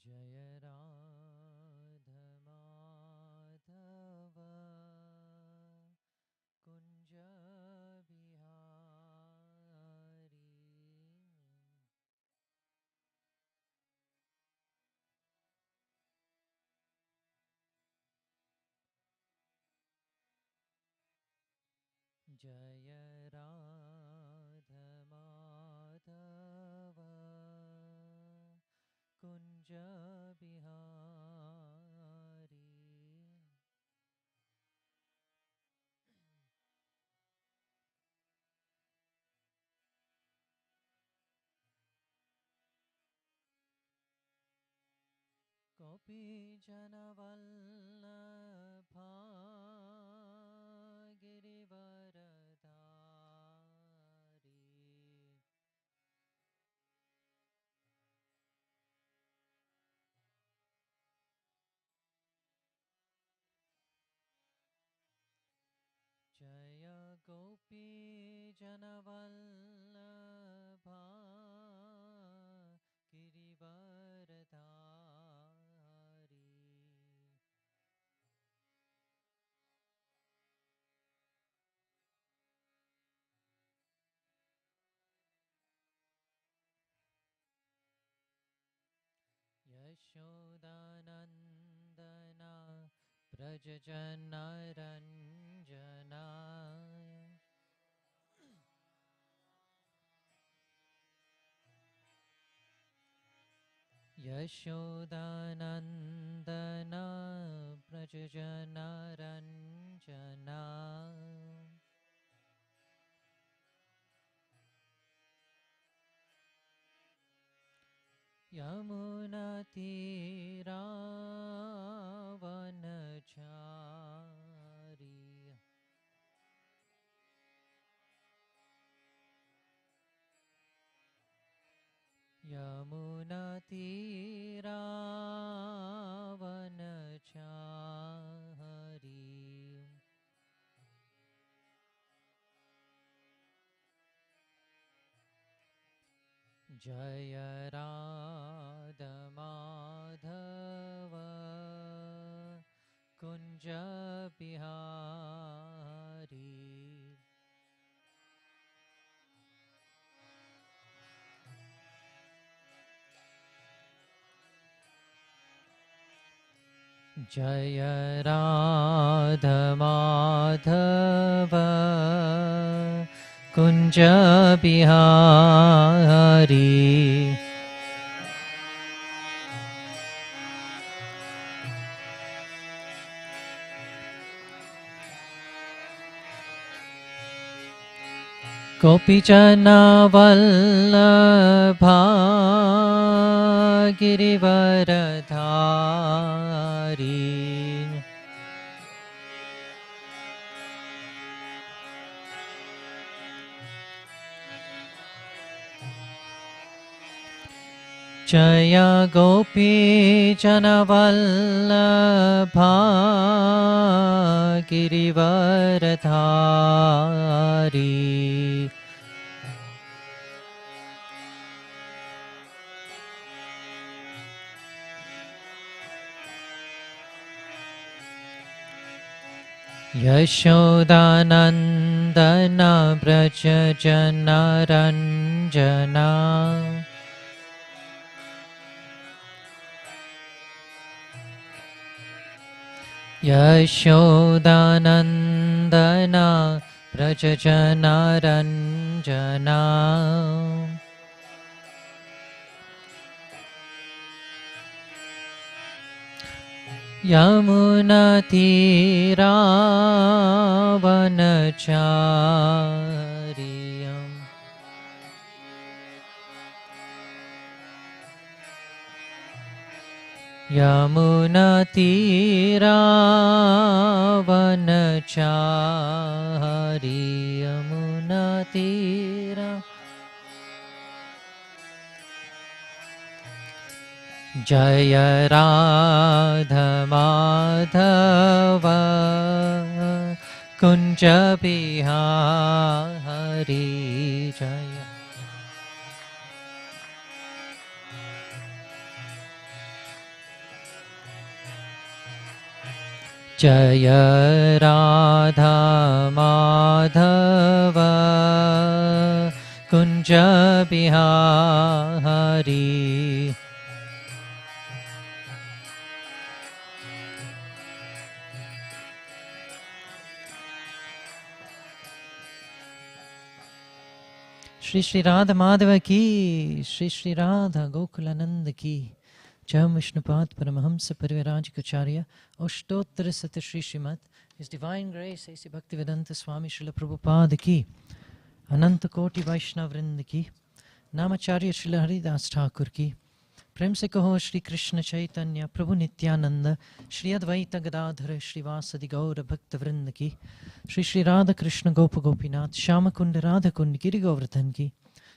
Jaya Radha Madhava Kunja Bihari Jaya Radha Madhava Kunja Bihari Gopi Janavallabha Girivaradhari Jaya Gopi Janavallabha Girivaradhari Yashodanandana Brajajanaranjana Yashodanandana Brajajanaranjana Yamunatiravanachari Yamunatiravanachari Jaya Radha Madhava Kunja Bihari Jaya Radha Madhava Kunja Bihari Gopijana Vallabha Girivaradhari Jaya Gopijana Vallabha Girivaradhari Yashodanandana Brajajanaranjana Yashodanandana Brajajanaranjana Yamunatiravanachari Yamunatiravanachari Yamunatira Jaya Radha Madhava Kunja Bihari Jaya Jaya Radha Madhava Kunja Bihari. Shri Shri Radha Madhava ki, Shri Shri Radha Gokulananda ki, Jam Vishnupad Paramahamsa Parivirajikacharya, Ashtottara Sata Shri Srimad, His Divine Grace, A.C. Bhaktivedanta Swami Srila Prabhupada ki, Ananta Koti Vaishnav Vrinda ki, Namacharya Srila Haridas Thakur ki, Prem se kaho Shri Krishna Chaitanya, Prabhu Nityananda, Shri Advaita Gadadhara, Shri Vasadi Gaura Bhakta Vrinda ki, Shri Shri Radha Krishna Gopa Gopinath, Shama Kunda Radha Kunda Giri Govardhan ki,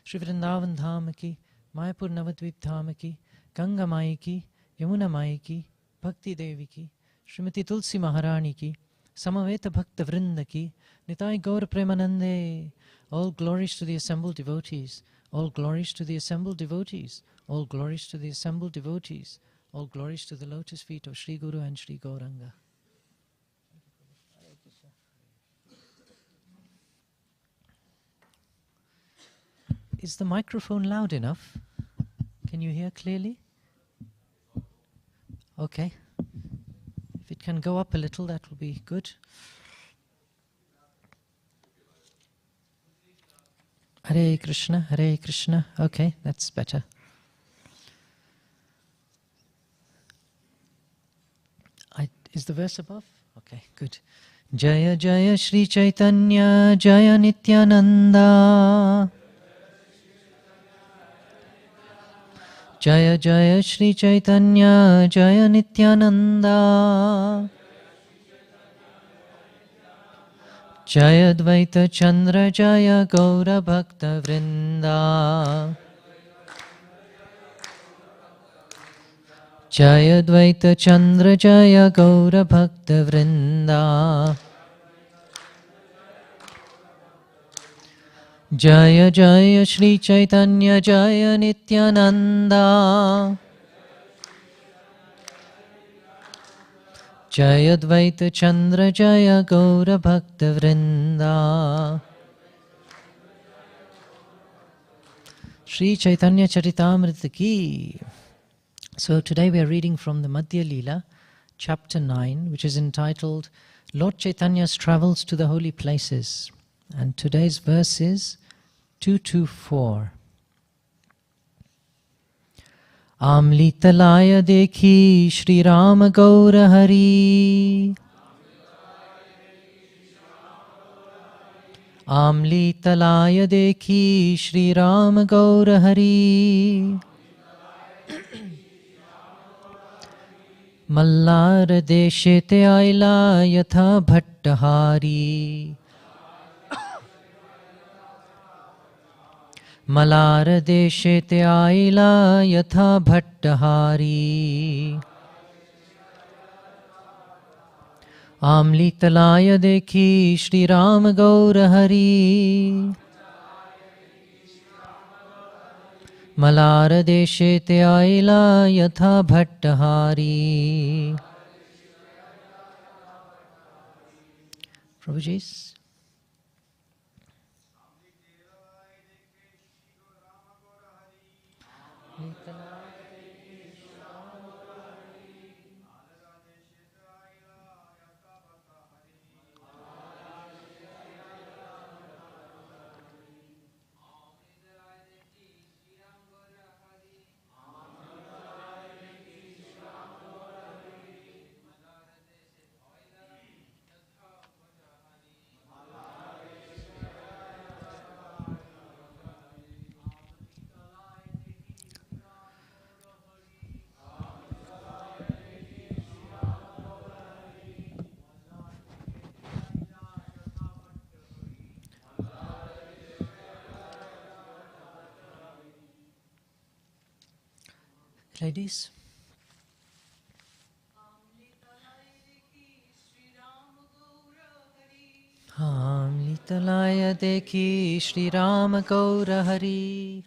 Shri Vrindavan Dham ki, Mayapur Navadvip Dham ki, Ganga Mai ki, Yamuna Mai ki, Bhakti Devi ki, Srimati Tulsi Maharani ki, Samaveta Bhakta Vrinda ki, Nitai Gaura Premanande. All glories to the assembled devotees, all glories to the assembled devotees, all glories to the assembled devotees, all glories to the lotus feet of Sri Guru and Sri Gauranga. Is the microphone loud enough? Can you hear clearly? Okay. If it can go up a little, that will be good. Hare Krishna, Hare Krishna. Okay, that's better. Is the verse above? Okay, good. Jaya Jaya Shri Chaitanya, Jaya Nityananda. Jaya Jaya Shri Chaitanya, Jaya Nityananda. Jaya Dvaita Chandra, Jaya Gaura Bhakta Vrinda. Jaya Dvaita Chandra, Jaya Gaura Bhakta Vrinda. Jaya Jaya Shri Chaitanya, Jaya Nityananda. Jaya Dvaita Chandra, Jaya Gaura Bhakta Vrinda. Shri Chaitanya Charitamrita ki. So today we are reading from the Madhya Leela, chapter 9, which is entitled Lord Chaitanya's Travels to the Holy Places. And today's verse is 224. Amli talaya dekhi Shri Rama Gaura Hari. Amli talaya dekhi Shri Rama Gaura Hari. Mallar deshe te aila yatha Bhattahari. Mallar deshe te aila yatha Bhattahari. Amli talaya dekhi Shri Ram Gaura Hari. Mallar deshe te aila yatha Bhattahari. Prabhuji's. Ladies. Amli talaya dekhi Shri Rama Gaura Hari.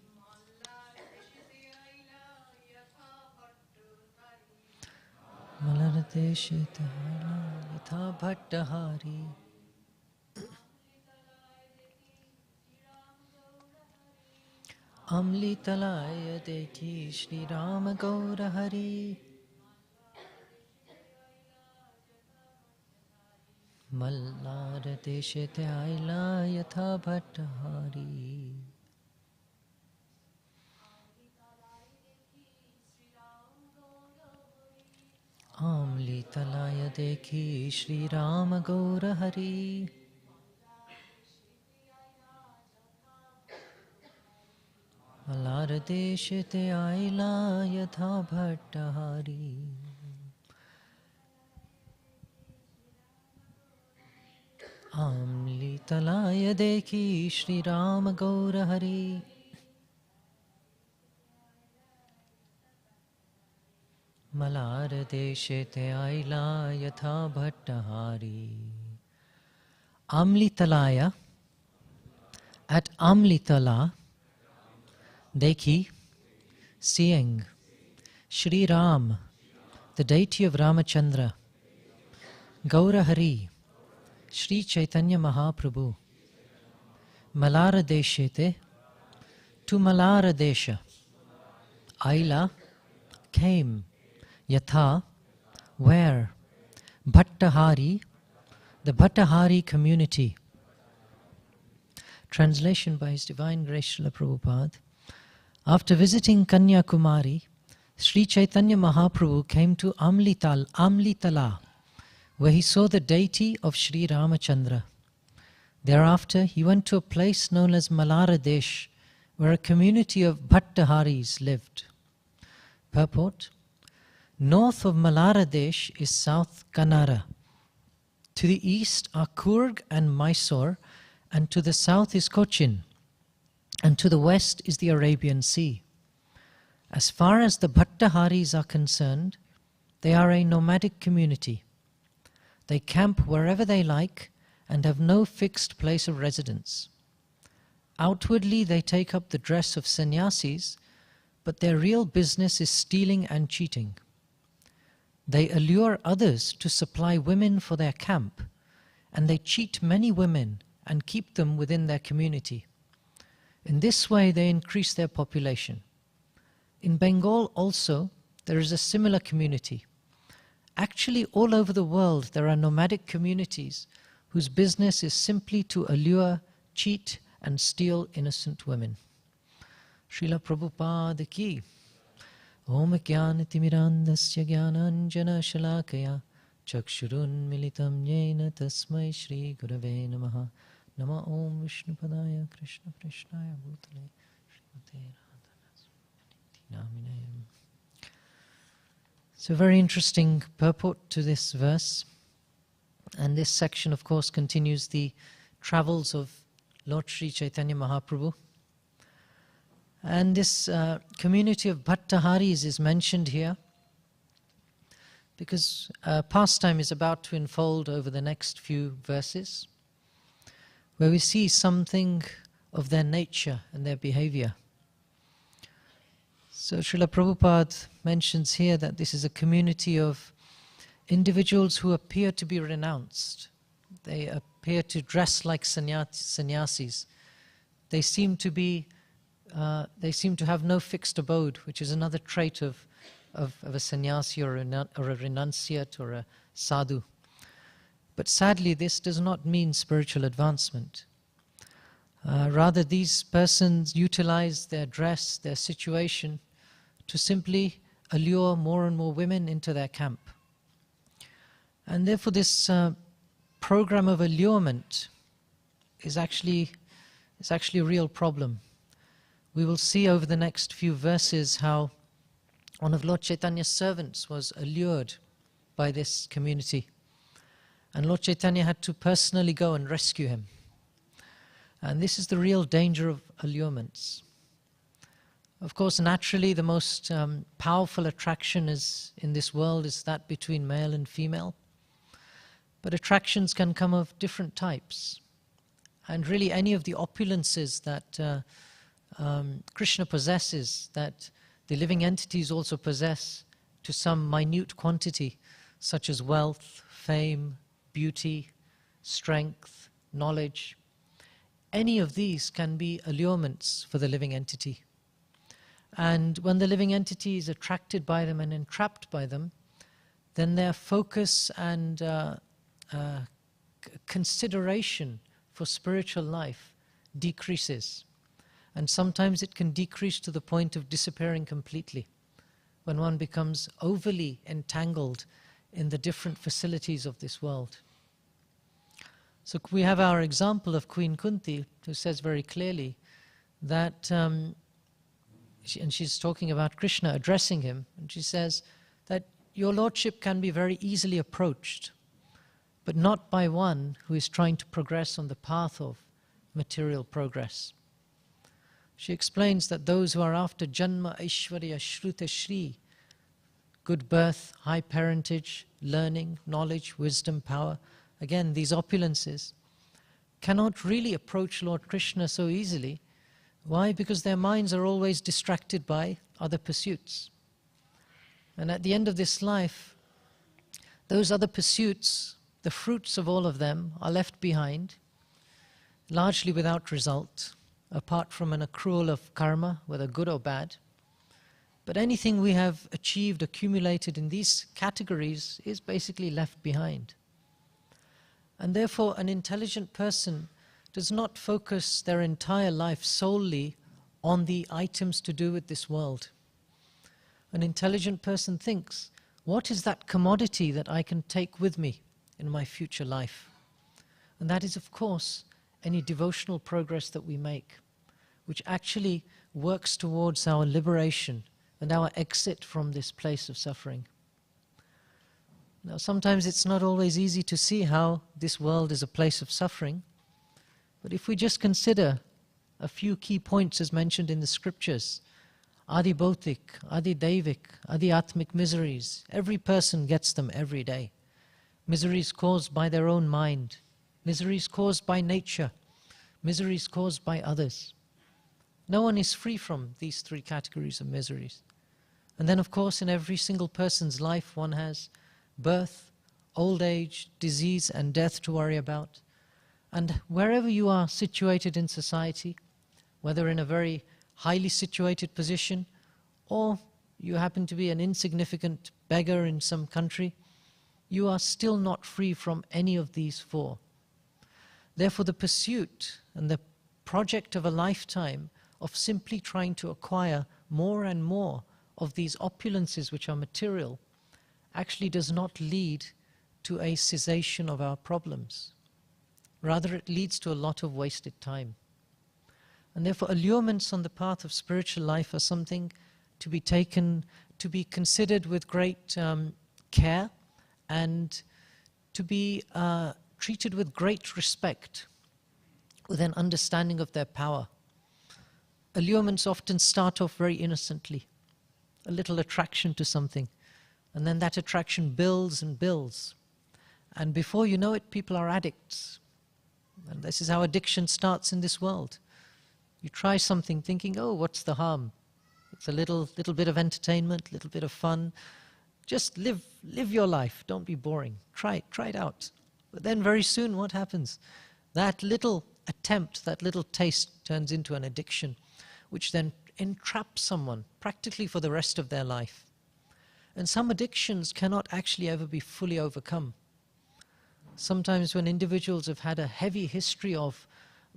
Mallar deshe te aila yatha Bhattahari. Amli talaya dekhi Shri Rama Gaura Hari. Mallara deshete aila yatha Bhattahari. Amli talaya dekhi Shri Rama Gaura Hari. Mallara deshete aila yatha Bhattahari. Amli talaya dekhi Shri Rama Gaura Hari. Malara deshete aila yatha Bhattahari. Amlitalaya, at Amlitala, dekhi, seeing, Shri Ram, the deity of Ramachandra, Gaura Hari, Shri Caitanya Mahaprabhu, Malara deshete, to Malara desha, aila, came, yatha, where, Bhattahari, the Bhattahari Community. Translation by His Divine Grace Srila Prabhupada. After visiting Kanyakumari, Sri Chaitanya Mahaprabhu came to Amlitala, where he saw the deity of Sri Ramachandra. Thereafter, he went to a place known as Malara Desh, where a community of Bhattaharis lived. Purport: north of Malara Desh is South Kannada. To the east are Coorg and Mysore, and to the south is Cochin, and to the west is the Arabian Sea. As far as the Bhattaharis are concerned, they are a nomadic community. They camp wherever they like and have no fixed place of residence. Outwardly they take up the dress of sannyasis, but their real business is stealing and cheating. They allure others to supply women for their camp, and they cheat many women and keep them within their community. In this way they increase their population. In Bengal also there is a similar community. Actually, all over the world there are nomadic communities whose business is simply to allure, cheat and steal innocent women. Srila Prabhupada ki. Om Jnana Timirandasya Jnananjana Shalakaya Chakshurun Militam Yena Tasmai Shri Gurave Namaha. Nama Om Vishnupadaya Krishna Prishnaya Bhutale Srimate Radha Namine. It's a very interesting purport to this verse. And this section, of course, continues the travels of Lord Sri Chaitanya Mahaprabhu. And this community of Bhattaharis is mentioned here because pastime is about to unfold over the next few verses, where we see something of their nature and their behavior. So Srila Prabhupada mentions here that this is a community of individuals who appear to be renounced. They appear to dress like sannyasis. They seem to have no fixed abode, which is another trait of a sannyasi or a renunciate or a sadhu. But sadly, this does not mean spiritual advancement. Rather, these persons utilize their dress, their situation, to simply allure more and more women into their camp. And therefore, this program of allurement is actually a real problem. We will see over the next few verses how one of Lord Chaitanya's servants was allured by this community. And Lord Chaitanya had to personally go and rescue him. And this is the real danger of allurements. Of course, naturally, the most powerful attraction in this world is that between male and female. But attractions can come of different types. And really any of the opulences that Krishna possesses, that the living entities also possess to some minute quantity, such as wealth, fame, beauty, strength, knowledge. Any of these can be allurements for the living entity. And when the living entity is attracted by them and entrapped by them, then their focus and consideration for spiritual life decreases. And sometimes it can decrease to the point of disappearing completely, when one becomes overly entangled in the different facilities of this world. So we have our example of Queen Kunti, who says very clearly that, and she's talking about Krishna addressing him, and she says that your lordship can be very easily approached, but not by one who is trying to progress on the path of material progress. She explains that those who are after Janma, Aishwarya, Shruta, Shri, good birth, high parentage, learning, knowledge, wisdom, power, again, these opulences, cannot really approach Lord Krishna so easily. Why? Because their minds are always distracted by other pursuits. And at the end of this life, those other pursuits, the fruits of all of them, are left behind, largely without result, apart from an accrual of karma, whether good or bad. But anything we have achieved, accumulated in these categories is basically left behind. And therefore, an intelligent person does not focus their entire life solely on the items to do with this world. An intelligent person thinks, what is that commodity that I can take with me in my future life? And that is, of course, any devotional progress that we make, which actually works towards our liberation and our exit from this place of suffering. Now, sometimes it's not always easy to see how this world is a place of suffering, but if we just consider a few key points as mentioned in the scriptures, Adi Bhautik, Adi Daivik, Adi Atmic miseries, every person gets them every day. Miseries caused by their own mind, miseries caused by nature, miseries caused by others. No one is free from these three categories of miseries. And then, of course, in every single person's life, one has birth, old age, disease, and death to worry about. And wherever you are situated in society, whether in a very highly situated position, or you happen to be an insignificant beggar in some country, you are still not free from any of these four. Therefore, the pursuit and the project of a lifetime of simply trying to acquire more and more of these opulences which are material actually does not lead to a cessation of our problems. Rather, it leads to a lot of wasted time. And therefore, allurements on the path of spiritual life are something to be taken, to be considered with great care, and to be treated with great respect, with an understanding of their power. Allurements often start off very innocently, a little attraction to something, and then that attraction builds and builds. And before you know it, people are addicts. And this is how addiction starts in this world. You try something thinking, oh, what's the harm? It's a little bit of entertainment, little bit of fun. Just live your life. Don't be boring. Try it out. But then very soon, what happens? That little attempt, that little taste turns into an addiction, which then entraps someone practically for the rest of their life. And some addictions cannot actually ever be fully overcome. Sometimes when individuals have had a heavy history of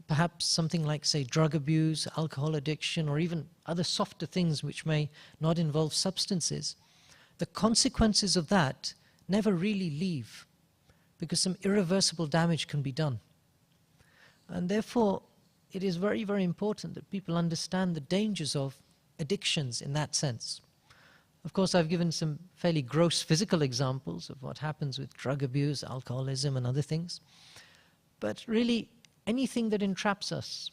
perhaps something like, say, drug abuse, alcohol addiction, or even other softer things which may not involve substances, the consequences of that never really leave, because some irreversible damage can be done. And therefore, it is very, very important that people understand the dangers of addictions in that sense. Of course, I've given some fairly gross physical examples of what happens with drug abuse, alcoholism, and other things. But really, anything that entraps us.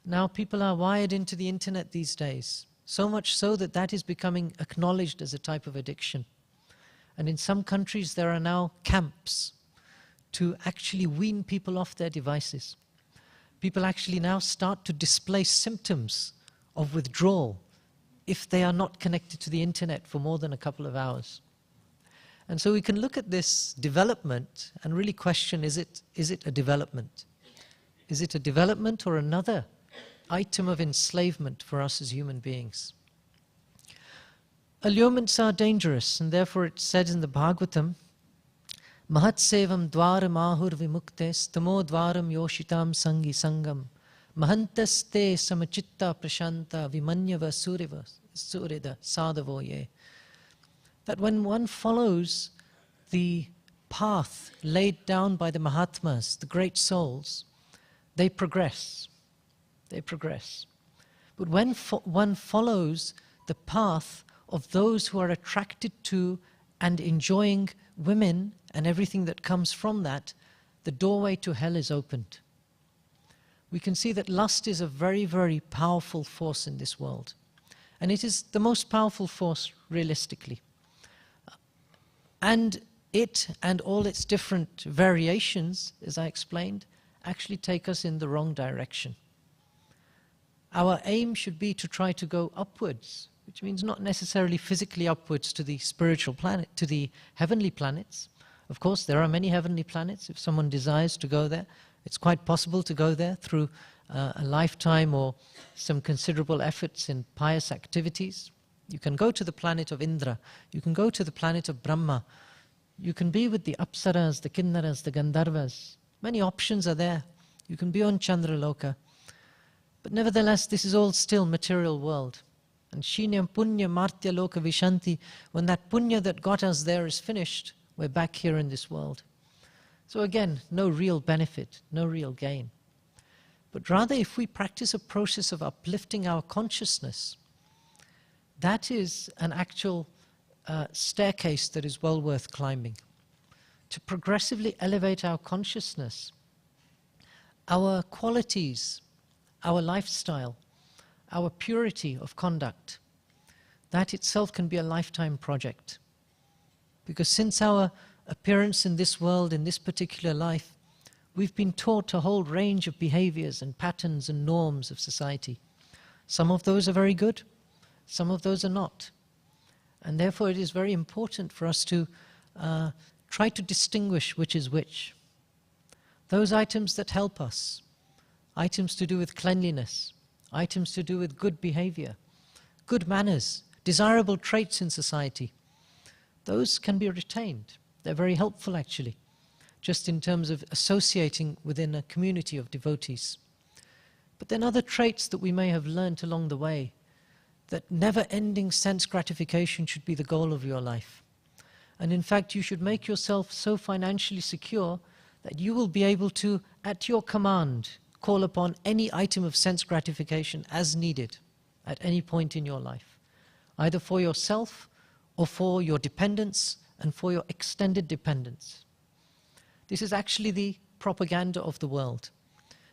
Now people are wired into the internet these days, so much so that that is becoming acknowledged as a type of addiction. And in some countries there are now camps to actually wean people off their devices. People actually now start to display symptoms of withdrawal if they are not connected to the internet for more than a couple of hours. And so we can look at this development and really question, is it a development? Is it a development or another item of enslavement for us as human beings? Allurements are dangerous, and therefore it said in the Bhagavatam, Mahatsevam dvaram ahur vimuktes tamo dvaram yoshitam sangi sangam mahantaste samachitta prashanta vimanyava surida sadhavo ye. That when one follows the path laid down by the Mahatmas, the great souls, they progress. They progress. But when one follows the path of those who are attracted to and enjoying women and everything that comes from that, the doorway to hell is opened. We can see that lust is a very, very powerful force in this world. And it is the most powerful force realistically. And it and all its different variations, as I explained, actually take us in the wrong direction. Our aim should be to try to go upwards, which means not necessarily physically upwards to the spiritual planet, to the heavenly planets. Of course, there are many heavenly planets. If someone desires to go there, it's quite possible to go there through a lifetime or some considerable efforts in pious activities. You can go to the planet of Indra. You can go to the planet of Brahma. You can be with the Apsaras, the Kinnaras, the Gandharvas. Many options are there. You can be on Chandraloka. But nevertheless, this is all still material world. And Shinyam Punya Martya Loka Vishanti, when that punya that got us there is finished, we're back here in this world. So again, no real benefit, no real gain. But rather, if we practice a process of uplifting our consciousness, that is an actual staircase that is well worth climbing. To progressively elevate our consciousness, our qualities, our lifestyle, our purity of conduct, that itself can be a lifetime project. Because since our appearance in this world, in this particular life, we've been taught a whole range of behaviors and patterns and norms of society. Some of those are very good, some of those are not. And therefore it is very important for us to try to distinguish which is which. Those items that help us, items to do with cleanliness, items to do with good behavior, good manners, desirable traits in society, those can be retained. They're very helpful actually, just in terms of associating within a community of devotees. But then other traits that we may have learnt along the way, that never-ending sense gratification should be the goal of your life. And in fact, you should make yourself so financially secure that you will be able to, at your command, call upon any item of sense gratification as needed at any point in your life, either for yourself or for your dependents and for your extended dependents. This is actually the propaganda of the world,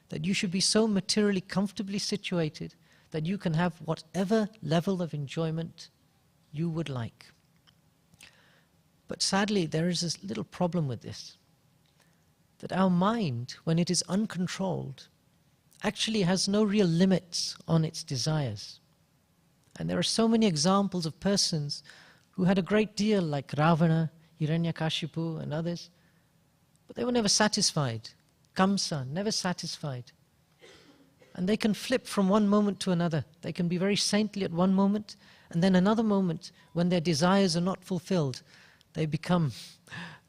that you should be so materially comfortably situated that you can have whatever level of enjoyment you would like. But sadly, there is a little problem with this, that our mind, when it is uncontrolled, actually has no real limits on its desires. And there are so many examples of persons who had a great deal, like Ravana, Hiranyakashipu and others, but they were never satisfied. Kamsa, never satisfied. And they can flip from one moment to another. They can be very saintly at one moment, and then another moment, when their desires are not fulfilled, they become,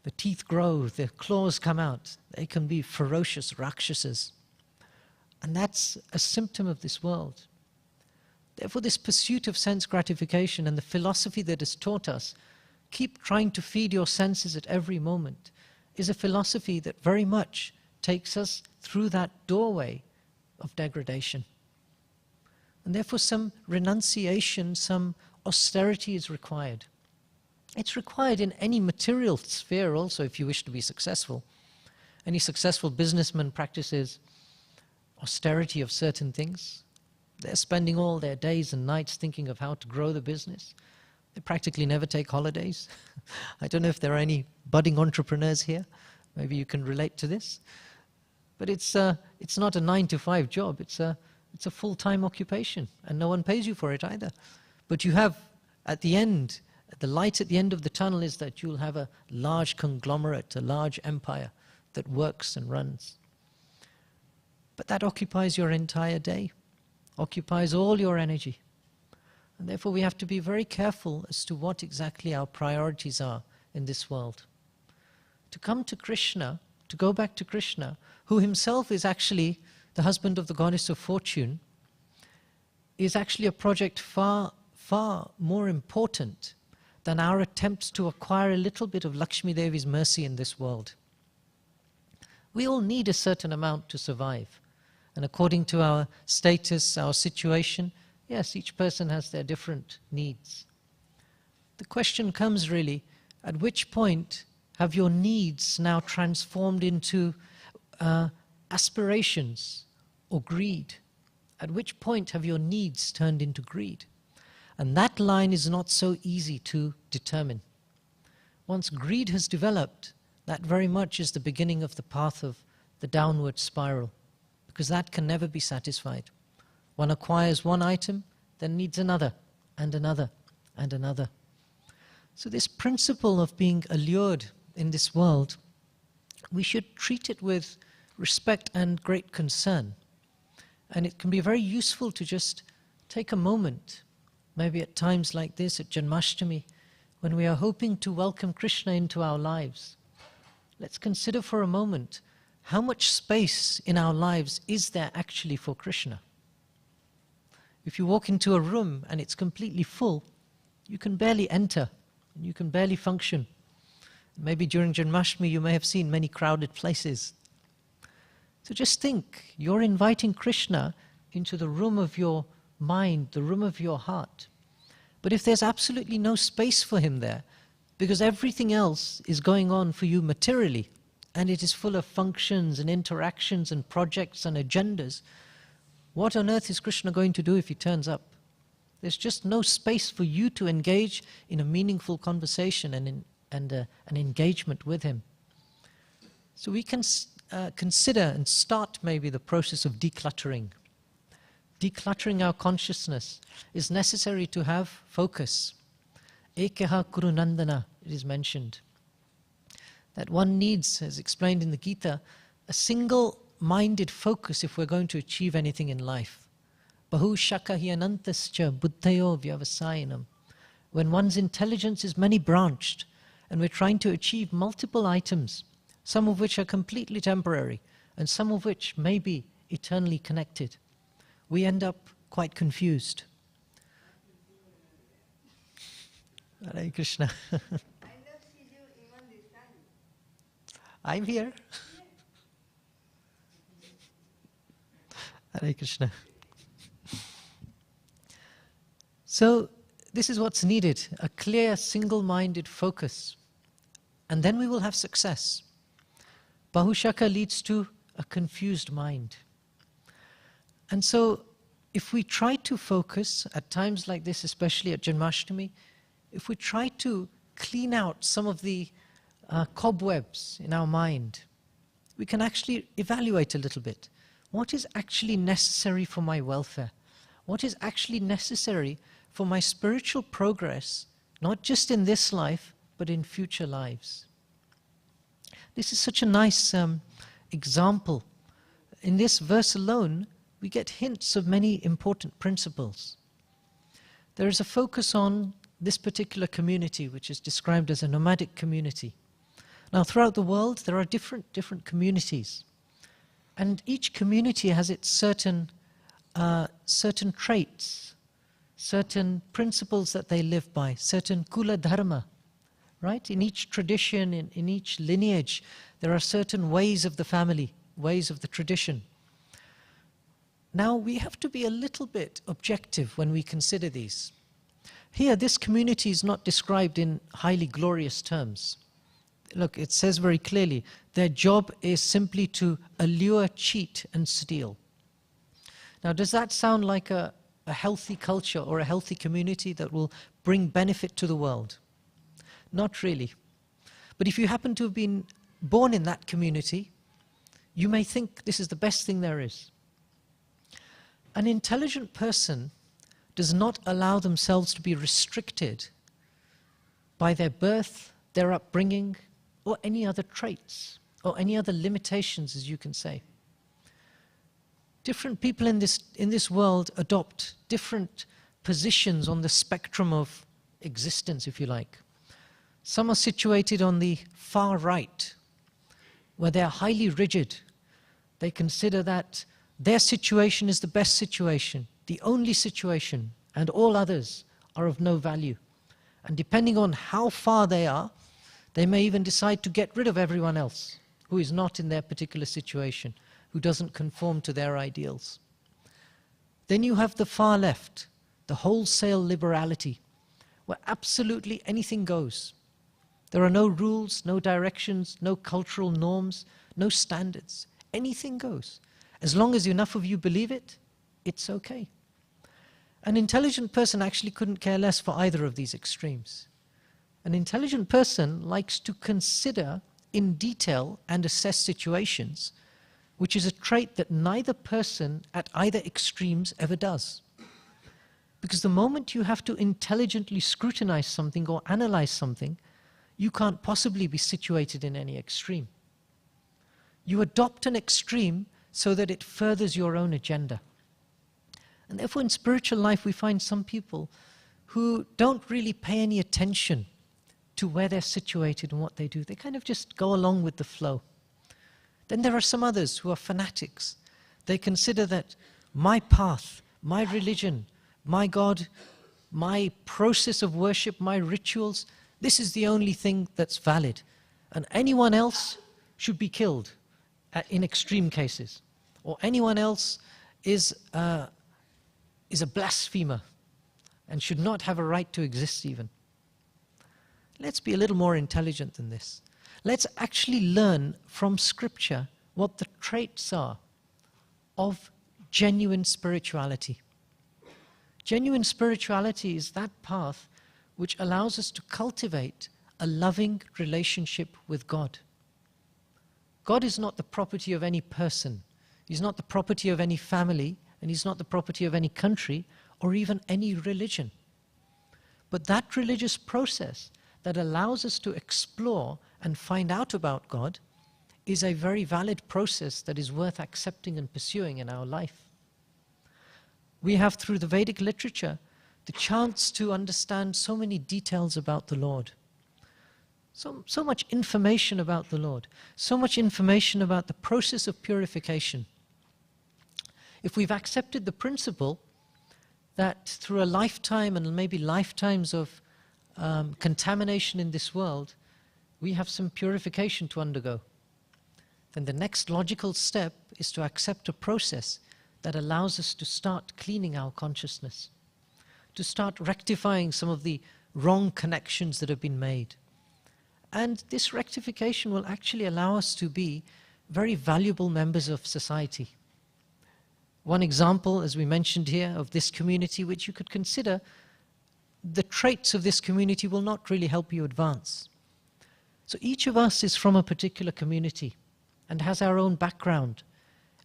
the teeth grow, the claws come out. They can be ferocious Rakshasas. And that's a symptom of this world. Therefore, this pursuit of sense gratification and the philosophy that has taught us, keep trying to feed your senses at every moment, is a philosophy that very much takes us through that doorway of degradation. And therefore some renunciation, some austerity is required. It's required in any material sphere also if you wish to be successful. Any successful businessman practices austerity of certain things. They're spending all their days and nights thinking of how to grow the business. They practically never take holidays. I don't know if there are any budding entrepreneurs here. Maybe you can relate to this. But it's not a 9-to-5 job. It's a full-time occupation, and no one pays you for it either. But you have, at the end, the light at the end of the tunnel is that you'll have a large conglomerate, a large empire that works and runs. But that occupies your entire day, occupies all your energy. And therefore we have to be very careful as to what exactly our priorities are in this world. To come to Krishna, to go back to Krishna, who himself is actually the husband of the goddess of fortune, is actually a project far, far more important than our attempts to acquire a little bit of Lakshmi Devi's mercy in this world. We all need a certain amount to survive. And according to our status, our situation, yes, each person has their different needs. The question comes really, at which point have your needs now transformed into aspirations or greed? At which point have your needs turned into greed? And that line is not so easy to determine. Once greed has developed, that very much is the beginning of the path of the downward spiral, because that can never be satisfied. One acquires one item, then needs another, and another, and another. So this principle of being allured in this world, we should treat it with respect and great concern. And it can be very useful to just take a moment, maybe at times like this, at Janmashtami, when we are hoping to welcome Krishna into our lives. Let's consider for a moment, how much space in our lives is there actually for Krishna? If you walk into a room and it's completely full, you can barely enter, you can barely function. Maybe during Janmashtami you may have seen many crowded places. So just think, you're inviting Krishna into the room of your mind, the room of your heart. But if there's absolutely no space for him there, because everything else is going on for you materially, and it is full of functions and interactions and projects and agendas, what on earth is Krishna going to do if he turns up? There's just no space for you to engage in a meaningful conversation and an engagement with him. So we can consider and start maybe the process of decluttering. Decluttering our consciousness is necessary to have focus. Ekeha kurunandana, it is mentioned. That one needs, as explained in the Gita, a single-minded focus if we're going to achieve anything in life. Bahu shaka hi anantascha buddhayo vyavasayanam. When one's intelligence is many-branched and we're trying to achieve multiple items, some of which are completely temporary and some of which may be eternally connected, we end up quite confused. Hare Krishna. I'm here. Hare Krishna. So this is what's needed, a clear, single-minded focus. And then we will have success. Bahushaka leads to a confused mind. And so if we try to focus at times like this, especially at Janmashtami, if we try to clean out some of the cobwebs in our mind, we can actually evaluate a little bit. What is actually necessary for my welfare? What is actually necessary for my spiritual progress, not just in this life, but in future lives? This is such a nice example. In this verse alone, we get hints of many important principles. There is a focus on this particular community, which is described as a nomadic community. Now, throughout the world, there are different communities. And each community has its certain traits, certain principles that they live by, certain kula dharma, right? In each tradition, in each lineage, there are certain ways of the family, ways of the tradition. Now, we have to be a little bit objective when we consider these. Here, this community is not described in highly glorious terms. Look, it says very clearly, their job is simply to allure, cheat, and steal. Now, does that sound like a healthy culture or a healthy community that will bring benefit to the world? Not really. But if you happen to have been born in that community, you may think this is the best thing there is. An intelligent person does not allow themselves to be restricted by their birth, their upbringing, or any other traits, or any other limitations, as you can say. Different people in this world adopt different positions on the spectrum of existence, if you like. Some are situated on the far right, where they are highly rigid. They consider that their situation is the best situation, the only situation, and all others are of no value. And depending on how far they are, they may even decide to get rid of everyone else who is not in their particular situation, who doesn't conform to their ideals. Then you have the far left, the wholesale liberality, where absolutely anything goes. There are no rules, no directions, no cultural norms, no standards. Anything goes. As long as enough of you believe it, it's okay. An intelligent person actually couldn't care less for either of these extremes. An intelligent person likes to consider in detail and assess situations, which is a trait that neither person at either extremes ever does. Because the moment you have to intelligently scrutinize something or analyze something, you can't possibly be situated in any extreme. You adopt an extreme so that it furthers your own agenda. And therefore in spiritual life we find some people who don't really pay any attention to where they're situated and what they do. They kind of just go along with the flow. Then there are some others who are fanatics. They consider that my path, my religion, my God, my process of worship, my rituals, this is the only thing that's valid. And anyone else should be killed in extreme cases. Or anyone else is a blasphemer and should not have a right to exist even. Let's be a little more intelligent than this. Let's actually learn from Scripture what the traits are of genuine spirituality. Genuine spirituality is that path which allows us to cultivate a loving relationship with God. God is not the property of any person. He's not the property of any family, and He's not the property of any country, or even any religion. But that religious process that allows us to explore and find out about God is a very valid process that is worth accepting and pursuing in our life. We have, through the Vedic literature, the chance to understand so many details about the Lord. So much information about the Lord. So much information about the process of purification. If we've accepted the principle that through a lifetime and maybe lifetimes of contamination in this world, we have some purification to undergo, then the next logical step is to accept a process that allows us to start cleaning our consciousness, to start rectifying some of the wrong connections that have been made. And this rectification will actually allow us to be very valuable members of society. One example, as we mentioned here, of this community, which you could consider, the traits of this community will not really help you advance. So each of us is from a particular community and has our own background.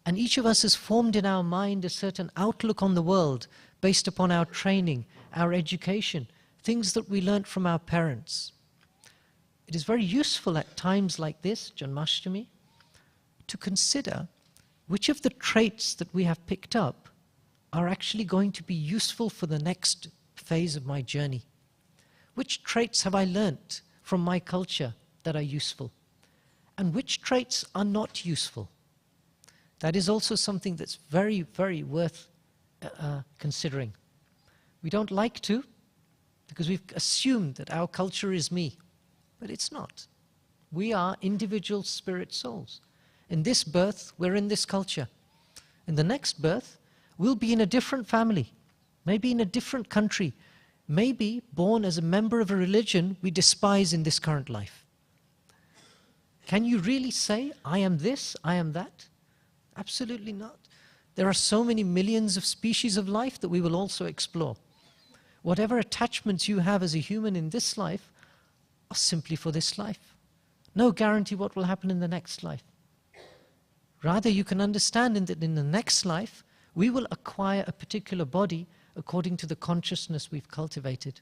And each of us has formed in our mind a certain outlook on the world based upon our training, our education, things that we learnt from our parents. It is very useful at times like this, Janmashtami, to consider which of the traits that we have picked up are actually going to be useful for the next phase of my journey. Which traits have I learnt from my culture that are useful? And which traits are not useful? That is also something that's very, very worth considering. We don't like to, because we've assumed that our culture is me. But it's not. We are individual spirit souls. In this birth, we're in this culture. In the next birth, we'll be in a different family, maybe in a different country, maybe born as a member of a religion we despise in this current life. Can you really say, I am this, I am that? Absolutely not. There are so many millions of species of life that we will also explore. Whatever attachments you have as a human in this life are simply for this life. No guarantee what will happen in the next life. Rather, you can understand that in the next life, we will acquire a particular body according to the consciousness we've cultivated.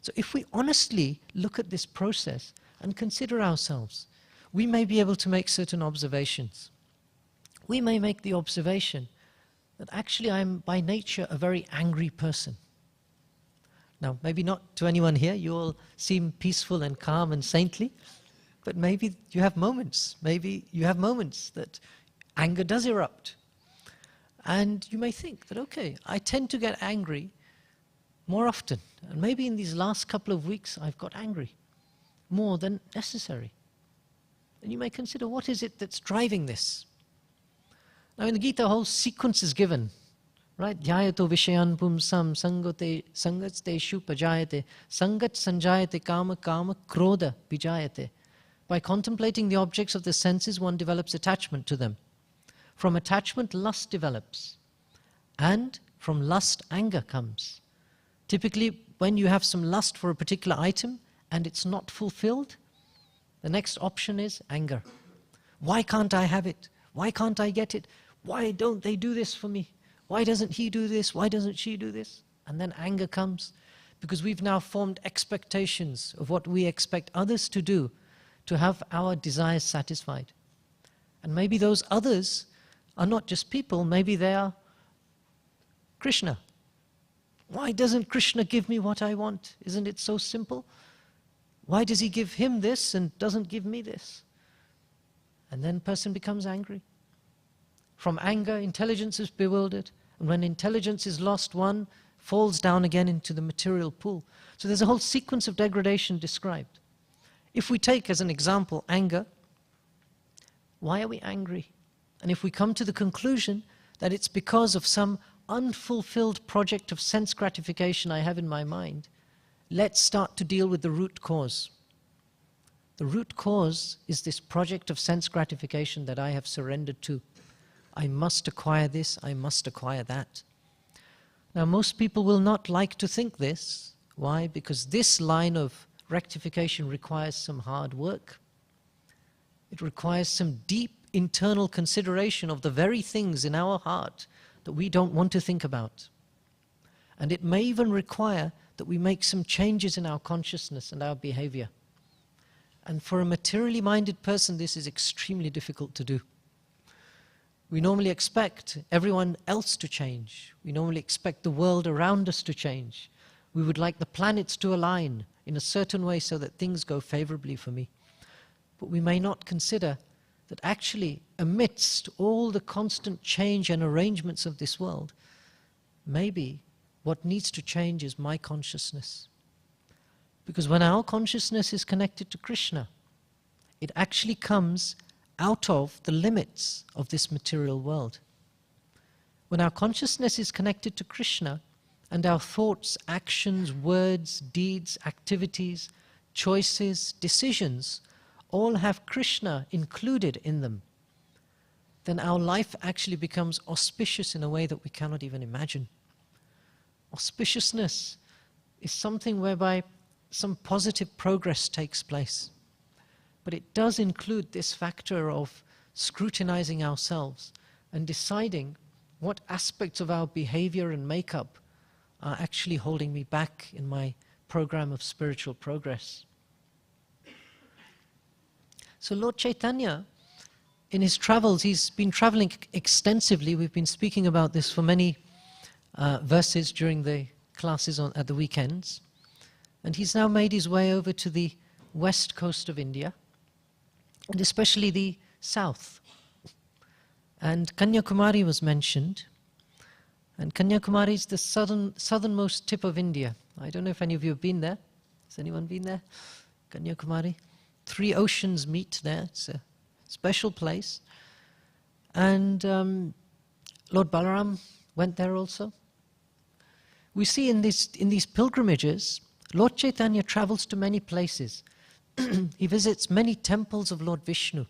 So if we honestly look at this process and consider ourselves, we may be able to make certain observations. We may make the observation that actually I'm by nature a very angry person. Now, maybe not to anyone here, you all seem peaceful and calm and saintly, but maybe you have moments. Maybe you have moments that anger does erupt. And you may think that, okay, I tend to get angry more often. And maybe in these last couple of weeks I've got angry more than necessary. And you may consider, what is it that's driving this? Now in the Gita, a whole sequence is given, right? Dhyayato vishayan pumsam sangatsteshu pajayate sangat sanjayate kama kama krodha vijayate. By contemplating the objects of the senses, one develops attachment to them. From attachment, lust develops. And from lust, anger comes. Typically, when you have some lust for a particular item and it's not fulfilled, the next option is anger. Why can't I have it? Why can't I get it? Why don't they do this for me? Why doesn't he do this? Why doesn't she do this? And then anger comes because we've now formed expectations of what we expect others to do to have our desires satisfied. And maybe those others are not just people, maybe they are Krishna. Why doesn't Krishna give me what I want? Isn't it so simple? Why does he give him this and doesn't give me this? And then person becomes angry. From anger, intelligence is bewildered. And when intelligence is lost, one falls down again into the material pool. So there's a whole sequence of degradation described. If we take as an example anger, why are we angry? And if we come to the conclusion that it's because of some unfulfilled project of sense gratification I have in my mind, let's start to deal with the root cause. The root cause is this project of sense gratification that I have surrendered to. I must acquire this, I must acquire that. Now, most people will not like to think this. Why? Because this line of rectification requires some hard work. It requires some deep internal consideration of the very things in our heart that we don't want to think about. And it may even require that we make some changes in our consciousness and our behavior. And for a materially minded person, this is extremely difficult to do. We normally expect everyone else to change. We normally expect the world around us to change. We would like the planets to align in a certain way so that things go favorably for me. But we may not consider that actually, amidst all the constant change and arrangements of this world, maybe what needs to change is my consciousness. Because when our consciousness is connected to Krishna, it actually comes out of the limits of this material world. When our consciousness is connected to Krishna, and our thoughts, actions, words, deeds, activities, choices, decisions, all have Krishna included in them, then our life actually becomes auspicious in a way that we cannot even imagine. Auspiciousness is something whereby some positive progress takes place. But it does include this factor of scrutinizing ourselves and deciding what aspects of our behavior and makeup are actually holding me back in my program of spiritual progress. So Lord Caitanya, in his travels, he's been traveling extensively. We've been speaking about this for many verses during the classes at the weekends. And he's now made his way over to the west coast of India, and especially the south. And Kanyakumari was mentioned. And Kanyakumari is the southernmost tip of India. I don't know if any of you have been there. Has anyone been there? Kanyakumari. 3 oceans meet there. It's a special place. And Lord Balaram went there also. We see in these pilgrimages, Lord Caitanya travels to many places. He visits many temples of Lord Vishnu.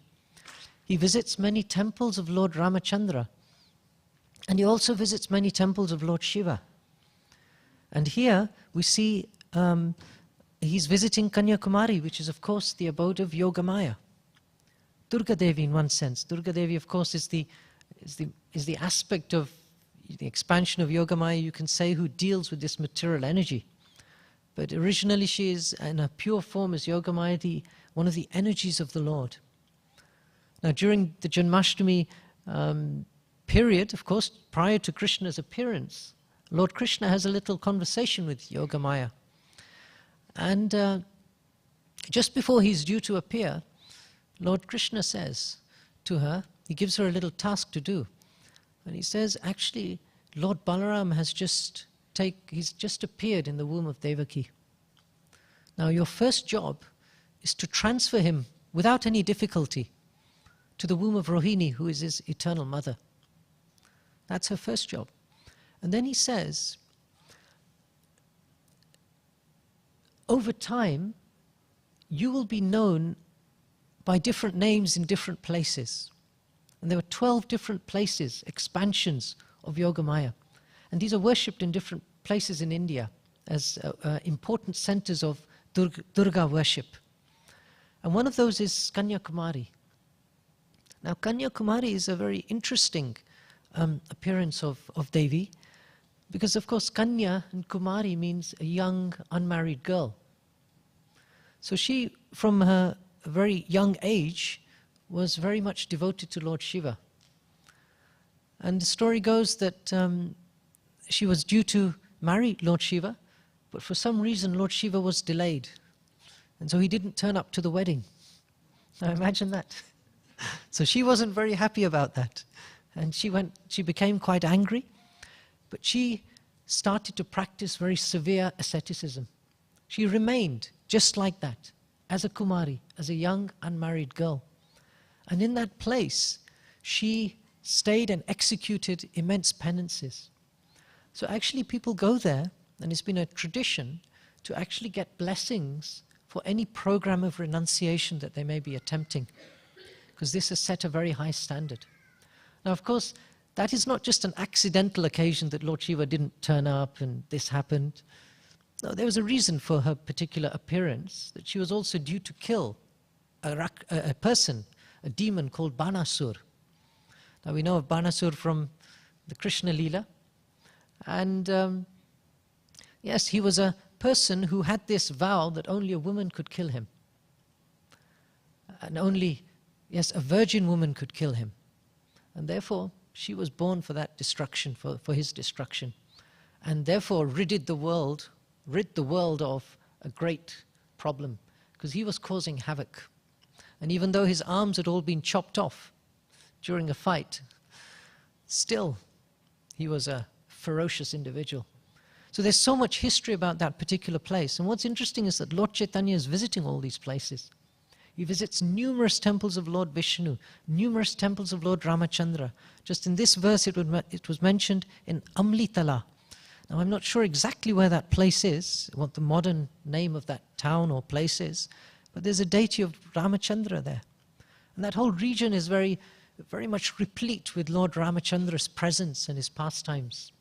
He visits many temples of Lord Ramachandra. And he also visits many temples of Lord Shiva. And here we see he's visiting Kanyakumari, which is of course the abode of Yogamaya. Durga Devi in one sense. Durga Devi of course is the aspect of the expansion of Yogamaya, you can say, who deals with this material energy. But originally she is in a pure form as Yogamaya, one of the energies of the Lord. Now during the Janmashtami period, of course, prior to Krishna's appearance, Lord Krishna has a little conversation with Yogamaya. And just before he's due to appear, Lord Krishna says to her, he gives her a little task to do. And he says, actually, Lord Balaram has he's just appeared in the womb of Devaki. Now your first job is to transfer him without any difficulty to the womb of Rohini, who is his eternal mother. That's her first job. And then he says, over time, you will be known by different names in different places. And there were 12 different places, expansions of Yogamaya. And these are worshipped in different places in India as important centers of Durga worship. And one of those is Kanyakumari. Now Kanyakumari is a very interesting appearance of Devi, because of course Kanya and Kumari means a young unmarried girl. So she, from her very young age, was very much devoted to Lord Shiva. And the story goes that she was due to marry Lord Shiva, but for some reason Lord Shiva was delayed. And so he didn't turn up to the wedding. Now imagine that. So she wasn't very happy about that. And she became quite angry, but she started to practice very severe asceticism. She remained just like that, as a Kumari, as a young unmarried girl. And in that place, she stayed and executed immense penances. So actually people go there, and it's been a tradition to actually get blessings for any program of renunciation that they may be attempting, because this has set a very high standard. Now, of course, that is not just an accidental occasion that Lord Shiva didn't turn up and this happened. No, there was a reason for her particular appearance, that she was also due to kill a person, a demon called Banasur. Now we know of Banasur from the Krishna Leela. And yes, he was a person who had this vow that only a woman could kill him. And only, yes, a virgin woman could kill him. And therefore, she was born for that destruction, for his destruction. And therefore rid the world of a great problem, because he was causing havoc. And even though his arms had all been chopped off during a fight, still he was a ferocious individual. So there's so much history about that particular place. And what's interesting is that Lord Caitanya is visiting all these places. He visits numerous temples of Lord Vishnu, numerous temples of Lord Ramachandra. Just in this verse it was mentioned in Amlitala. Now I'm not sure exactly where that place is, what the modern name of that town or place is, but there's a deity of Ramachandra there. And that whole region is very, very much replete with Lord Ramachandra's presence and his pastimes.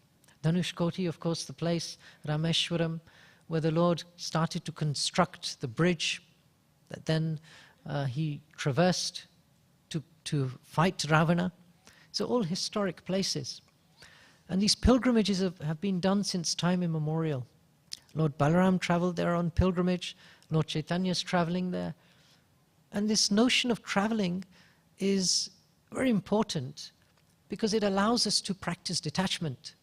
Dhanushkoti, of course, the place, Rameshwaram, where the Lord started to construct the bridge that then he traversed to fight Ravana. So all historic places. And these pilgrimages have been done since time immemorial. Lord Balaram traveled there on pilgrimage. Lord Chaitanya is traveling there. And this notion of traveling is very important because it allows us to practice detachment.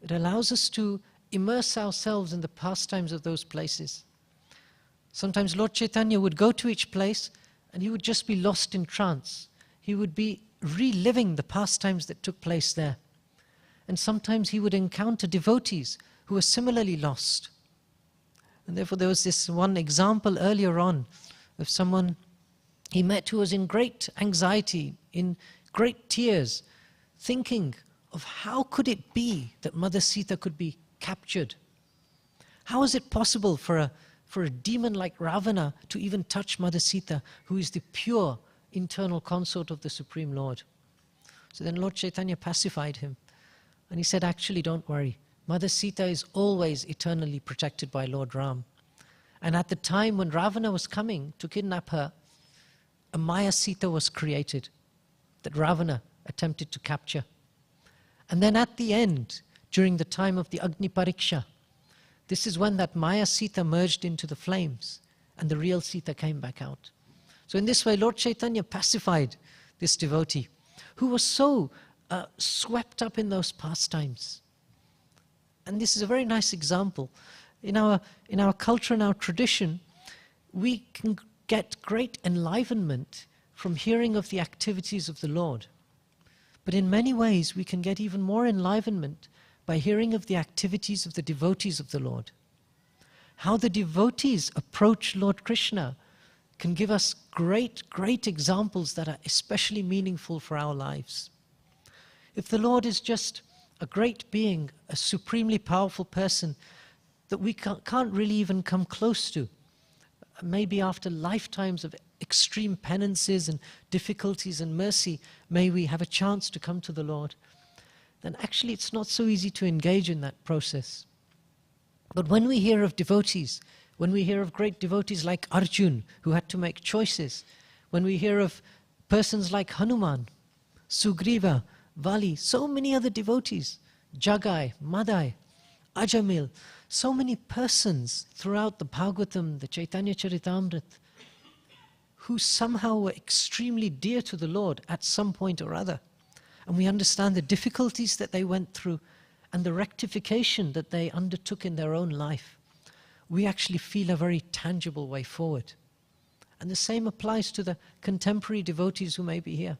It allows us to immerse ourselves in the pastimes of those places. Sometimes Lord Chaitanya would go to each place and he would just be lost in trance. He would be reliving the pastimes that took place there. And sometimes he would encounter devotees who were similarly lost. And therefore there was this one example earlier on of someone he met who was in great anxiety, in great tears, thinking of how could it be that Mother Sita could be captured? How is it possible for a demon like Ravana to even touch Mother Sita, who is the pure internal consort of the Supreme Lord? So then Lord Chaitanya pacified him. And he said, actually, don't worry. Mother Sita is always eternally protected by Lord Ram. And at the time when Ravana was coming to kidnap her, a Maya Sita was created that Ravana attempted to capture. And then at the end, during the time of the Agni Pariksha, This is when that Maya Sita merged into the flames and the real Sita came back out. So in this way, Lord Chaitanya pacified this devotee who was so swept up in those pastimes. And this is a very nice example. In our culture and our tradition, we can get great enlivenment from hearing of the activities of the Lord. But in many ways, we can get even more enlivenment by hearing of the activities of the devotees of the Lord. How the devotees approach Lord Krishna can give us great, great examples that are especially meaningful for our lives. If the Lord is just a great being, a supremely powerful person that we can't really even come close to, maybe after lifetimes of extreme penances and difficulties and mercy, may we have a chance to come to the Lord, then actually it's not so easy to engage in that process. But when we hear of devotees, when we hear of great devotees like Arjun, who had to make choices, when we hear of persons like Hanuman, Sugriva, Vali, so many other devotees, Jagai, Madai, Ajamil, so many persons throughout the Bhagavatam, the Chaitanya Charitamrita, who somehow were extremely dear to the Lord at some point or other. And we understand the difficulties that they went through and the rectification that they undertook in their own life. We actually feel a very tangible way forward. And the same applies to the contemporary devotees who may be here.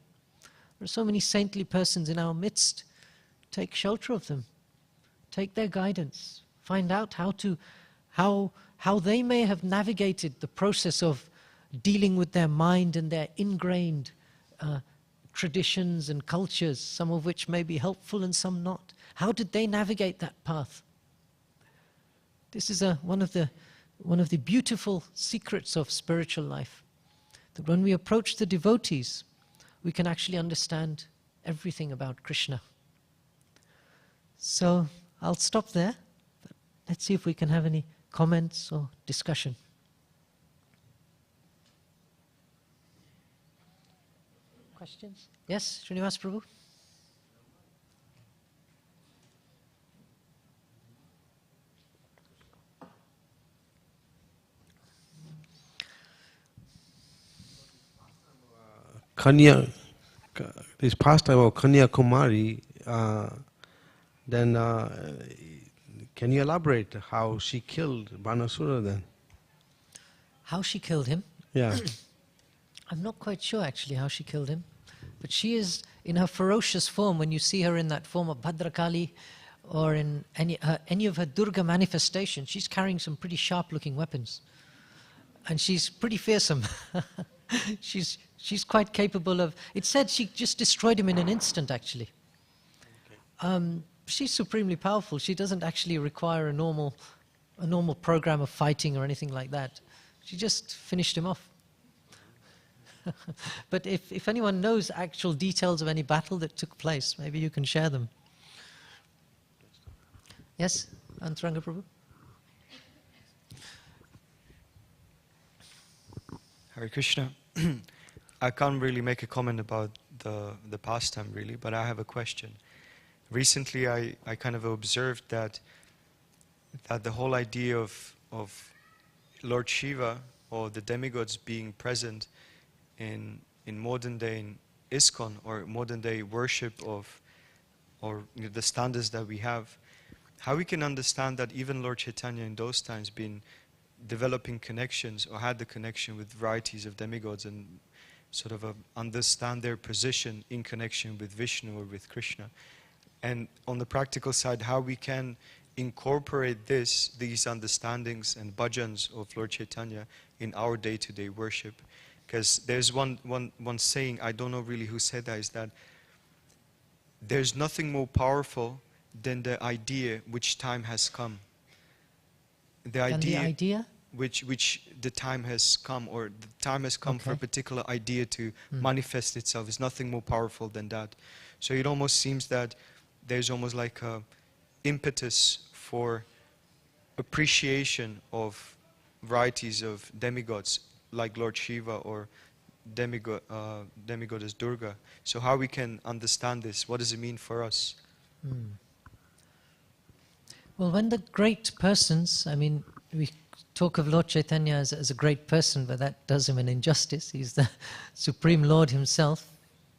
There are so many saintly persons in our midst. Take shelter of them. Take their guidance. Find out how they may have navigated the process of dealing with their mind and their ingrained traditions and cultures, some of which may be helpful and some not. How did they navigate that path? This is one of the beautiful secrets of spiritual life, that when we approach the devotees, we can actually understand everything about Krishna. So I'll stop there. But let's see if we can have any comments or discussion. Questions? Yes, Srinivas Prabhu? This pastime of Kanya Kumari, then can you elaborate how she killed Banasura then? How she killed him? Yeah. I'm not quite sure actually how she killed him. But she is in her ferocious form. When you see her in that form of Bhadrakali or in any of her Durga manifestations, she's carrying some pretty sharp-looking weapons. And she's pretty fearsome. She's quite capable of... It's said she just destroyed him in an instant, actually. She's supremely powerful. She doesn't actually require a normal program of fighting or anything like that. She just finished him off. But if anyone knows actual details of any battle that took place, maybe you can share them. Yes, Antaranga Prabhu? Hare Krishna. I can't really make a comment about the pastime really, but I have a question. Recently I kind of observed that the whole idea of Lord Shiva or the demigods being present in modern day in ISKCON or modern day worship of the standards that we have, how we can understand that even Lord Chaitanya in those times been developing connections or had the connection with varieties of demigods and sort of understand their position in connection with Vishnu or with Krishna. And on the practical side, how we can incorporate these understandings and bhajans of Lord Chaitanya in our day-to-day worship. Because there's one saying, I don't know really who said that, is that there's nothing more powerful than the idea which time has come. The idea which the time has come, or the time has come for a particular idea to manifest itself, is nothing more powerful than that. So it almost seems that there's almost like a impetus for appreciation of varieties of demigods like Lord Shiva or demigoddess Durga. So how we can understand this? What does it mean for us? Well, when the great persons, I mean, we talk of Lord Caitanya as a great person, but that does him an injustice. He's the Supreme Lord himself.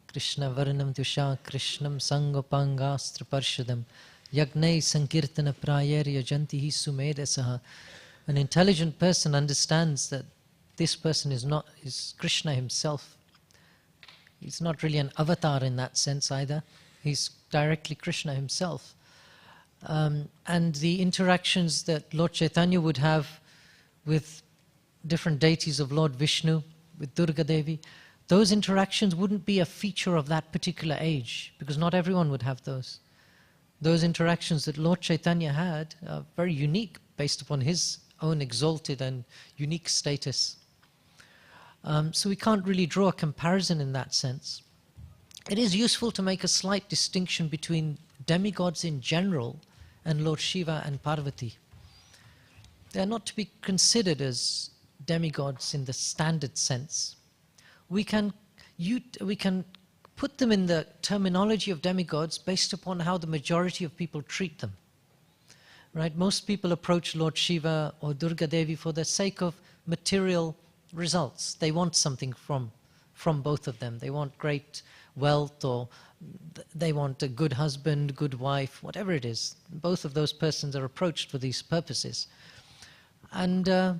Krishna Varanam Tusha Krishnam Sangopangastra Parshadam Yagnai Sankirtana Prayarya Jantihi Sumedasaha. An intelligent person understands that this person is Krishna himself. He's not really an avatar in that sense either. He's directly Krishna himself. And the interactions that Lord Caitanya would have with different deities of Lord Vishnu, with Durga Devi, those interactions wouldn't be a feature of that particular age, because not everyone would have those. Those interactions that Lord Caitanya had are very unique based upon his own exalted and unique status. So we can't really draw a comparison in that sense. It is useful to make a slight distinction between demigods in general and Lord Shiva and Parvati. They are not to be considered as demigods in the standard sense. We can put them in the terminology of demigods based upon how the majority of people treat them. Right? Most people approach Lord Shiva or Durga Devi for the sake of material results. They want something from both of them. They want great wealth, or they want a good husband, good wife, whatever it is. Both of those persons are approached for these purposes. And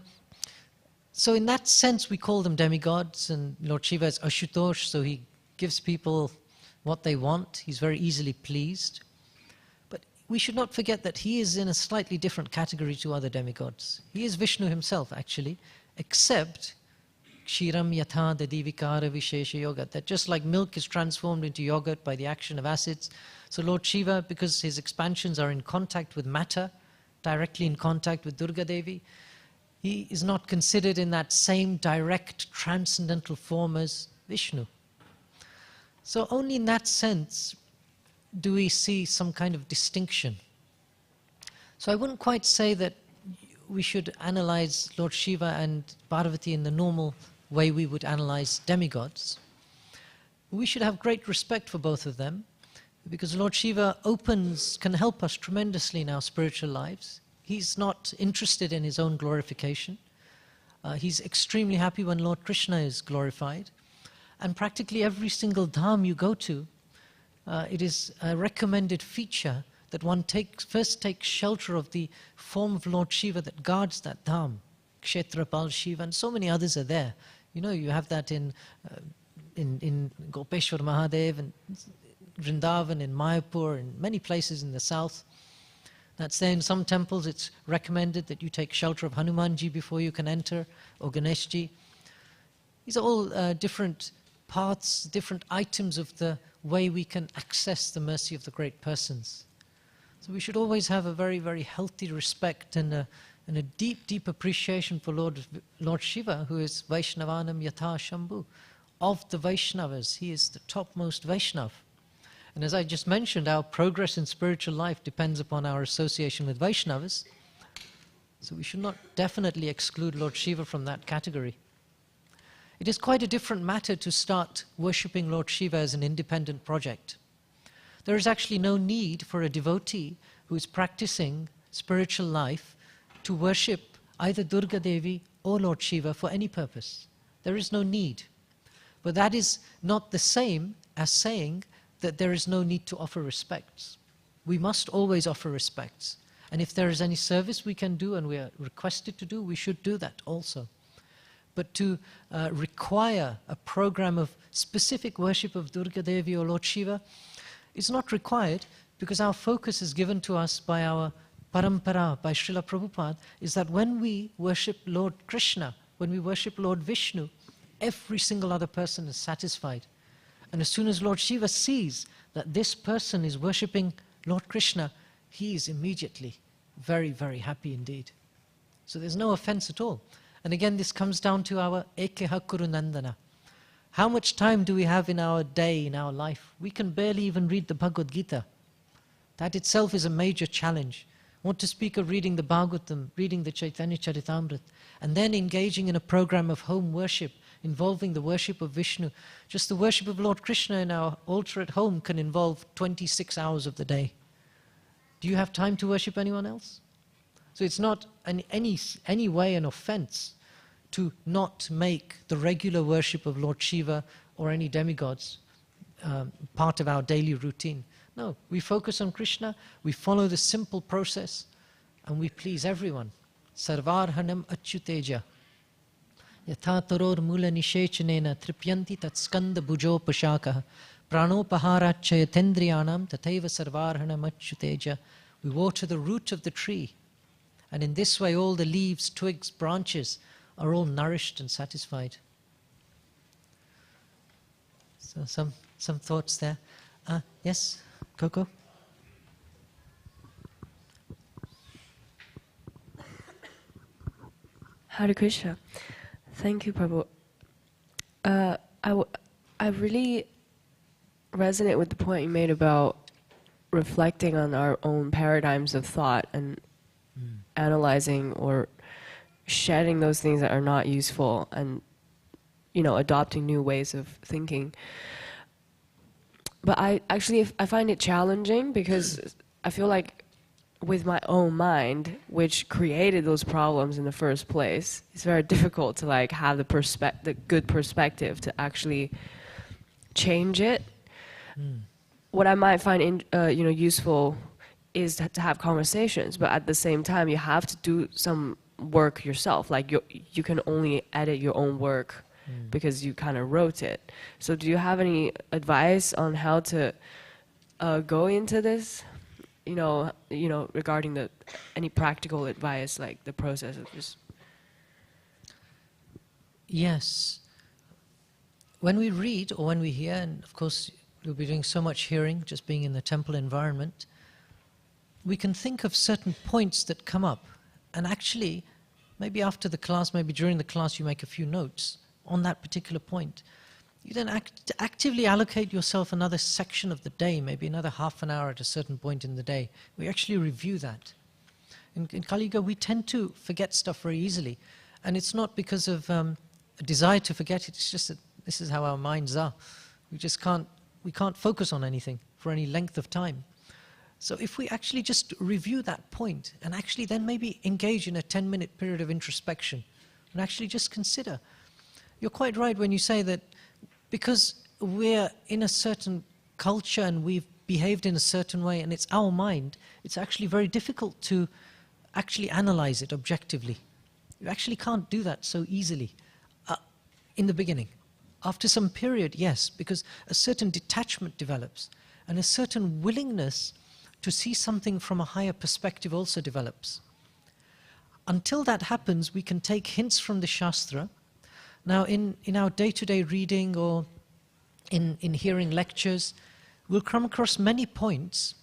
so in that sense we call them demigods, and Lord Shiva is Ashutosh, so he gives people what they want. He's very easily pleased. But we should not forget that he is in a slightly different category to other demigods. He is Vishnu himself actually, except Kshiram Yatha Dadivikara Vishesha Yoga, that just like milk is transformed into yogurt by the action of acids, so Lord Shiva, because his expansions are in contact with matter, directly in contact with Durga Devi, he is not considered in that same direct transcendental form as Vishnu. So only in that sense do we see some kind of distinction. So I wouldn't quite say that we should analyze Lord Shiva and Parvati in the normal way we would analyze demigods. We should have great respect for both of them, because Lord Shiva can help us tremendously in our spiritual lives. He's not interested in his own glorification. He's extremely happy when Lord Krishna is glorified. And practically every single dham you go to, it is a recommended feature that one first takes shelter of the form of Lord Shiva that guards that dham. Kshetrapal Shiva, and so many others are there. You know, you have that in Gopeshwar Mahadev, and Vrindavan, in Mayapur, and many places in the south. That's there. In some temples it's recommended that you take shelter of Hanumanji before you can enter, or Ganeshji. These are all different parts, different items of the way we can access the mercy of the great persons. So we should always have a very, very healthy respect and a deep, deep appreciation for Lord Shiva, who is Vaishnavanam Yatha Shambhu. Of the Vaishnavas, he is the topmost Vaishnav. And as I just mentioned, our progress in spiritual life depends upon our association with Vaishnavas. So we should not definitely exclude Lord Shiva from that category. It is quite a different matter to start worshipping Lord Shiva as an independent project. There is actually no need for a devotee who is practicing spiritual life to worship either Durga Devi or Lord Shiva for any purpose. There is no need. But that is not the same as saying that there is no need to offer respects. We must always offer respects. And if there is any service we can do and we are requested to do, we should do that also. But to require a program of specific worship of Durga Devi or Lord Shiva is not required, because our focus is given to us by our parampara, by Srila Prabhupada, is that when we worship Lord Krishna, when we worship Lord Vishnu, every single other person is satisfied. And as soon as Lord Shiva sees that this person is worshipping Lord Krishna, he is immediately very, very happy indeed. So there's no offense at all. And again, this comes down to our Ekeha Kuru Nandana. How much time do we have in our day, in our life? We can barely even read the Bhagavad Gita. That itself is a major challenge. What to speak of reading the Bhagavatam, reading the Chaitanya Charitamrita, and then engaging in a program of home worship, involving the worship of Vishnu. Just the worship of Lord Krishna in our altar at home can involve 26 hours of the day. Do you have time to worship anyone else? So it's not in any way an offense to not make the regular worship of Lord Shiva or any demigods part of our daily routine. No, we focus on Krishna, we follow the simple process, and we please everyone. Sarvarhanam achyuteja. Yatha taror mula nishechanena tripyanti tat skanda bhujopashakah pranopaharachya tendriyanam tataiva sarvarhanam achyuteja. We water the root of the tree, and in this way all the leaves, twigs, branches are all nourished and satisfied. So some thoughts there. Yes, Coco? Hare Krishna. Thank you, Prabhu. I really resonate with the point you made about reflecting on our own paradigms of thought and analyzing or shedding those things that are not useful and, adopting new ways of thinking. But I find it challenging because I feel like with my own mind, which created those problems in the first place, it's very difficult to have the good perspective to actually change it. What I might find useful is to have conversations, but at the same time you have to do some work yourself. Like you can only edit your own work because you kind of wrote it. So do you have any advice on how to go into this? Regarding any practical advice, like the process of this. Yes. When we read or when we hear, and of course we'll be doing so much hearing, just being in the temple environment, we can think of certain points that come up. And actually, maybe after the class, maybe during the class, you make a few notes on that particular point. You then actively allocate yourself another section of the day, maybe another half an hour at a certain point in the day. We actually review that. In Kali Yuga, we tend to forget stuff very easily. And it's not because of a desire to forget it, it's just that this is how our minds are. We can't focus on anything for any length of time. So if we actually just review that point and actually then maybe engage in a 10-minute period of introspection and actually just consider. You're quite right when you say that because we're in a certain culture and we've behaved in a certain way and it's our mind, it's actually very difficult to actually analyze it objectively. You actually can't do that so easily in the beginning. After some period, yes, because a certain detachment develops and a certain willingness to see something from a higher perspective also develops. Until that happens, we can take hints from the Shastra. Now, in our day-to-day reading or in hearing lectures, we'll come across many points,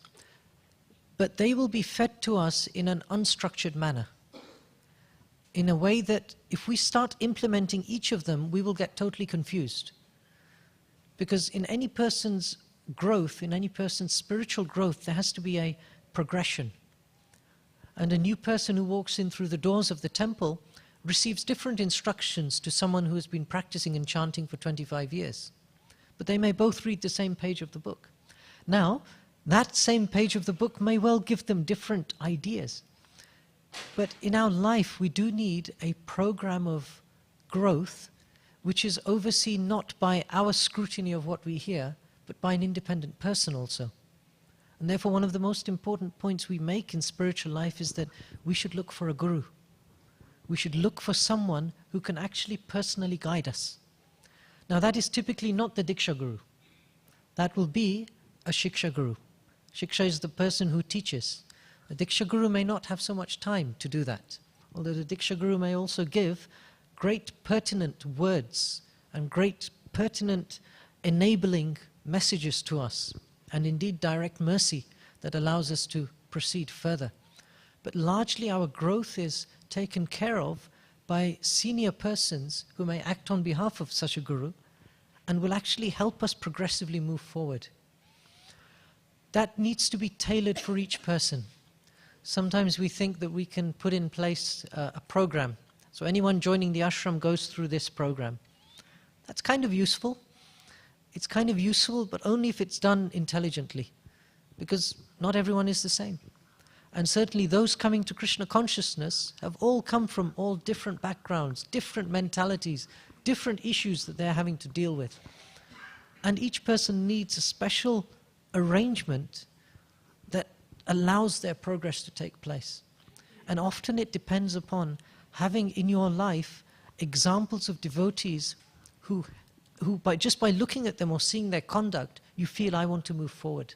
but they will be fed to us in an unstructured manner, in a way that if we start implementing each of them, we will get totally confused. Because in any person's growth, in any person's spiritual growth, there has to be a progression. And a new person who walks in through the doors of the temple receives different instructions to someone who has been practicing and chanting for 25 years. But they may both read the same page of the book. Now, that same page of the book may well give them different ideas. But in our life, we do need a program of growth which is overseen not by our scrutiny of what we hear, but by an independent person also. And therefore, one of the most important points we make in spiritual life is that we should look for a guru. We should look for someone who can actually personally guide us. Now, that is typically not the Diksha Guru. That will be a Shiksha Guru. Shiksha is the person who teaches. The Diksha Guru may not have so much time to do that, although the Diksha Guru may also give great pertinent words and great pertinent enabling messages to us, and indeed direct mercy that allows us to proceed further. But largely our growth is taken care of by senior persons who may act on behalf of such a guru and will actually help us progressively move forward. That needs to be tailored for each person. Sometimes we think that we can put in place a program. So anyone joining the ashram goes through this program. That's kind of useful. It's kind of useful, but only if it's done intelligently, because not everyone is the same. And certainly those coming to Krishna consciousness have all come from all different backgrounds, different mentalities, different issues that they're having to deal with. And each person needs a special arrangement that allows their progress to take place. And often it depends upon having in your life examples of devotees who just by looking at them or seeing their conduct, you feel, I want to move forward.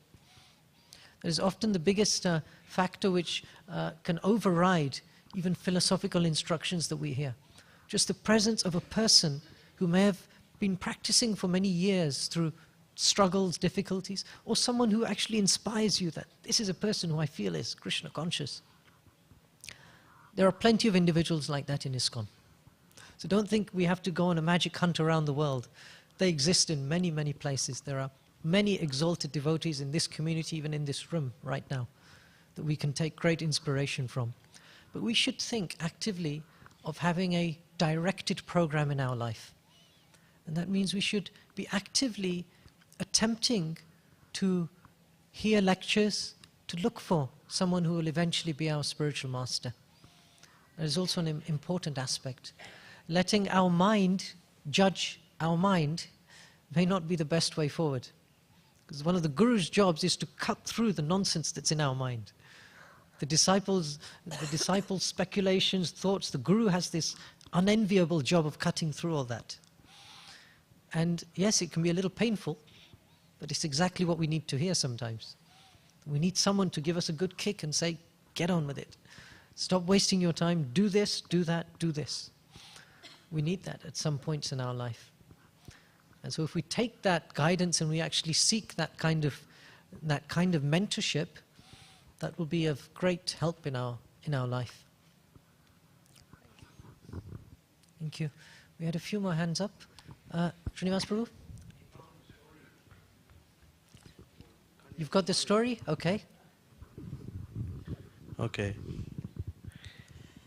That is often the biggest factor which can override even philosophical instructions that we hear. Just the presence of a person who may have been practicing for many years through struggles, difficulties, or someone who actually inspires you that this is a person who I feel is Krishna conscious. There are plenty of individuals like that in ISKCON. So don't think we have to go on a magic hunt around the world. They exist in many, many places. There are many exalted devotees in this community, even in this room right now, that we can take great inspiration from. But we should think actively of having a directed program in our life. And that means we should be actively attempting to hear lectures, to look for someone who will eventually be our spiritual master. That is also an important aspect. Letting our mind judge our mind may not be the best way forward. Because one of the Guru's jobs is to cut through the nonsense that's in our mind. The disciples' speculations, thoughts, the Guru has this unenviable job of cutting through all that. And yes, it can be a little painful, but it's exactly what we need to hear sometimes. We need someone to give us a good kick and say, get on with it. Stop wasting your time, do this, do that, do this. We need that at some points in our life. And so if we take that guidance and we actually seek that kind of mentorship, that will be of great help in our life. Thank you. We had a few more hands up. Srinivas Prabhu? You've got the story? Okay. Okay.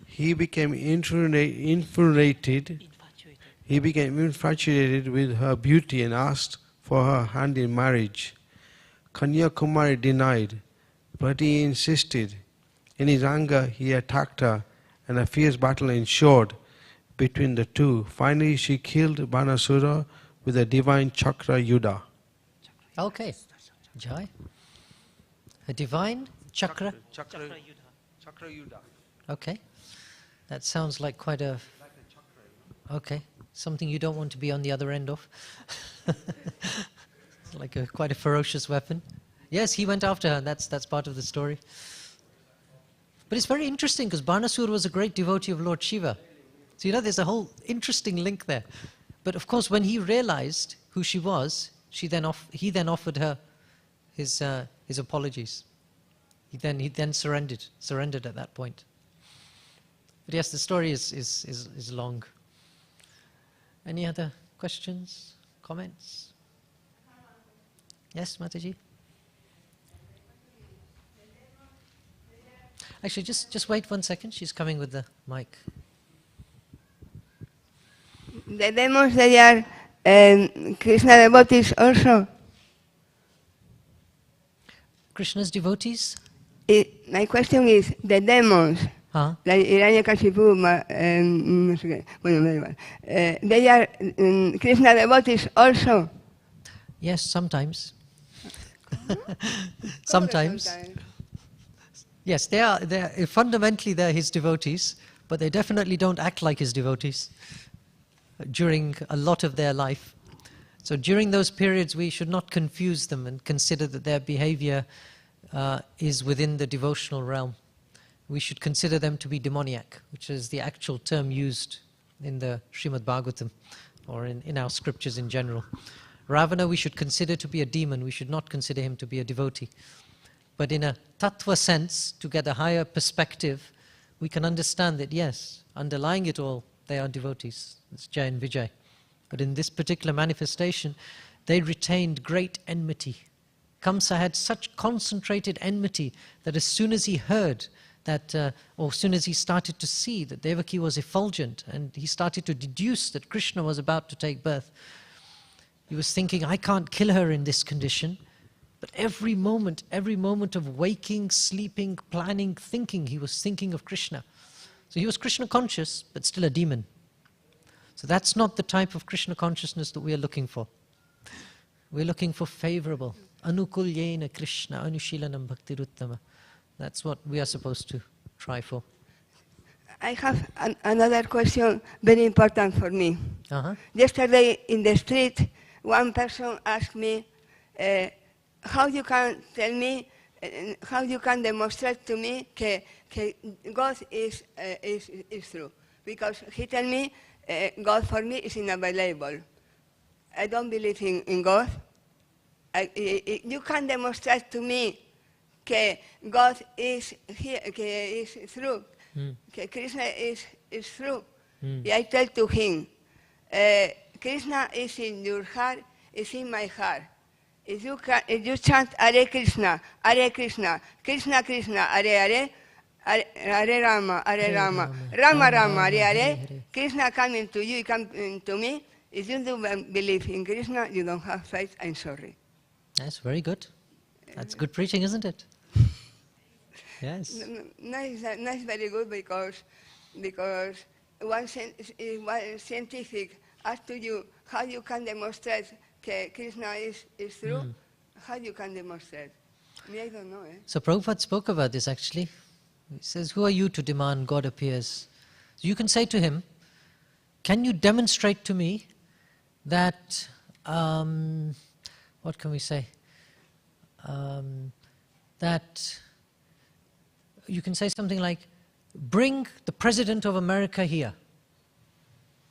He became infatuated. He became infatuated with her beauty and asked for her hand in marriage. Kanyakumari denied, but he insisted. In his anger, he attacked her, and a fierce battle ensued between the two. Finally, she killed Banasura with a divine chakra yuddha. Okay. Jai. A divine chakra? Chakra yuddha. Okay. That sounds like quite a... Okay. Something you don't want to be on the other end of. Like quite a ferocious weapon. Yes, he went after her, and that's part of the story. But it's very interesting because Banasura was a great devotee of Lord Shiva. So there's a whole interesting link there. But of course, when he realized who she was, he then offered her his apologies. He then surrendered at that point. But yes, the story is long. Any other questions, comments? Yes, Mataji? Actually, just wait 1 second. She's coming with the mic. The demons, they are Krishna devotees also. Krishna's devotees? My question is, the demons, like Hiranyakashipu, no sé qué, bueno, me da igual. They are Krishna devotees also. Yes, sometimes. Sometimes. Yes, fundamentally they're his devotees, but they definitely don't act like his devotees during a lot of their life. So during those periods we should not confuse them and consider that their behavior is within the devotional realm. We should consider them to be demoniac, which is the actual term used in the Srimad Bhagavatam or in our scriptures in general. Ravana we should consider to be a demon. We should not consider him to be a devotee. But in a tattva sense, to get a higher perspective, we can understand that yes, underlying it all, they are devotees. It's Jai and Vijay. But in this particular manifestation, they retained great enmity. Kamsa had such concentrated enmity that as soon as he heard that, or as soon as he started to see that Devaki was effulgent and he started to deduce that Krishna was about to take birth, he was thinking, I can't kill her in this condition, But every moment of waking, sleeping, planning, thinking, he was thinking of Krishna. So he was Krishna conscious, but still a demon. So that's not the type of Krishna consciousness that we are looking for. We're looking for favorable. Anukulyena Krishna Anushilanam Bhaktiruttama. That's what we are supposed to try for. I have another question, very important for me. Yesterday in the street, one person asked me, how you can tell me, how you can demonstrate to me that God is true? Because he told me, God for me is unavailable. I don't believe in God. You can demonstrate to me that God is here, that is true, that Krishna is true. I tell to him, Krishna is in your heart, is in my heart. If you chant Hare Krishna, Krishna Krishna, Hare Rama, Rama Rama, Hare, Krishna coming to you, coming to me. If you don't believe in Krishna, you don't have faith, I'm sorry. That's very good. That's good preaching, isn't it? Yes. Not very good because one scientific asked to you how you can demonstrate that Krishna is true. How you can demonstrate? Me, I don't know. So Prabhupada spoke about this actually. He says, who are you to demand God appears? So you can say to him, can you demonstrate to me that, what can we say? That you can say something like, bring the President of America here.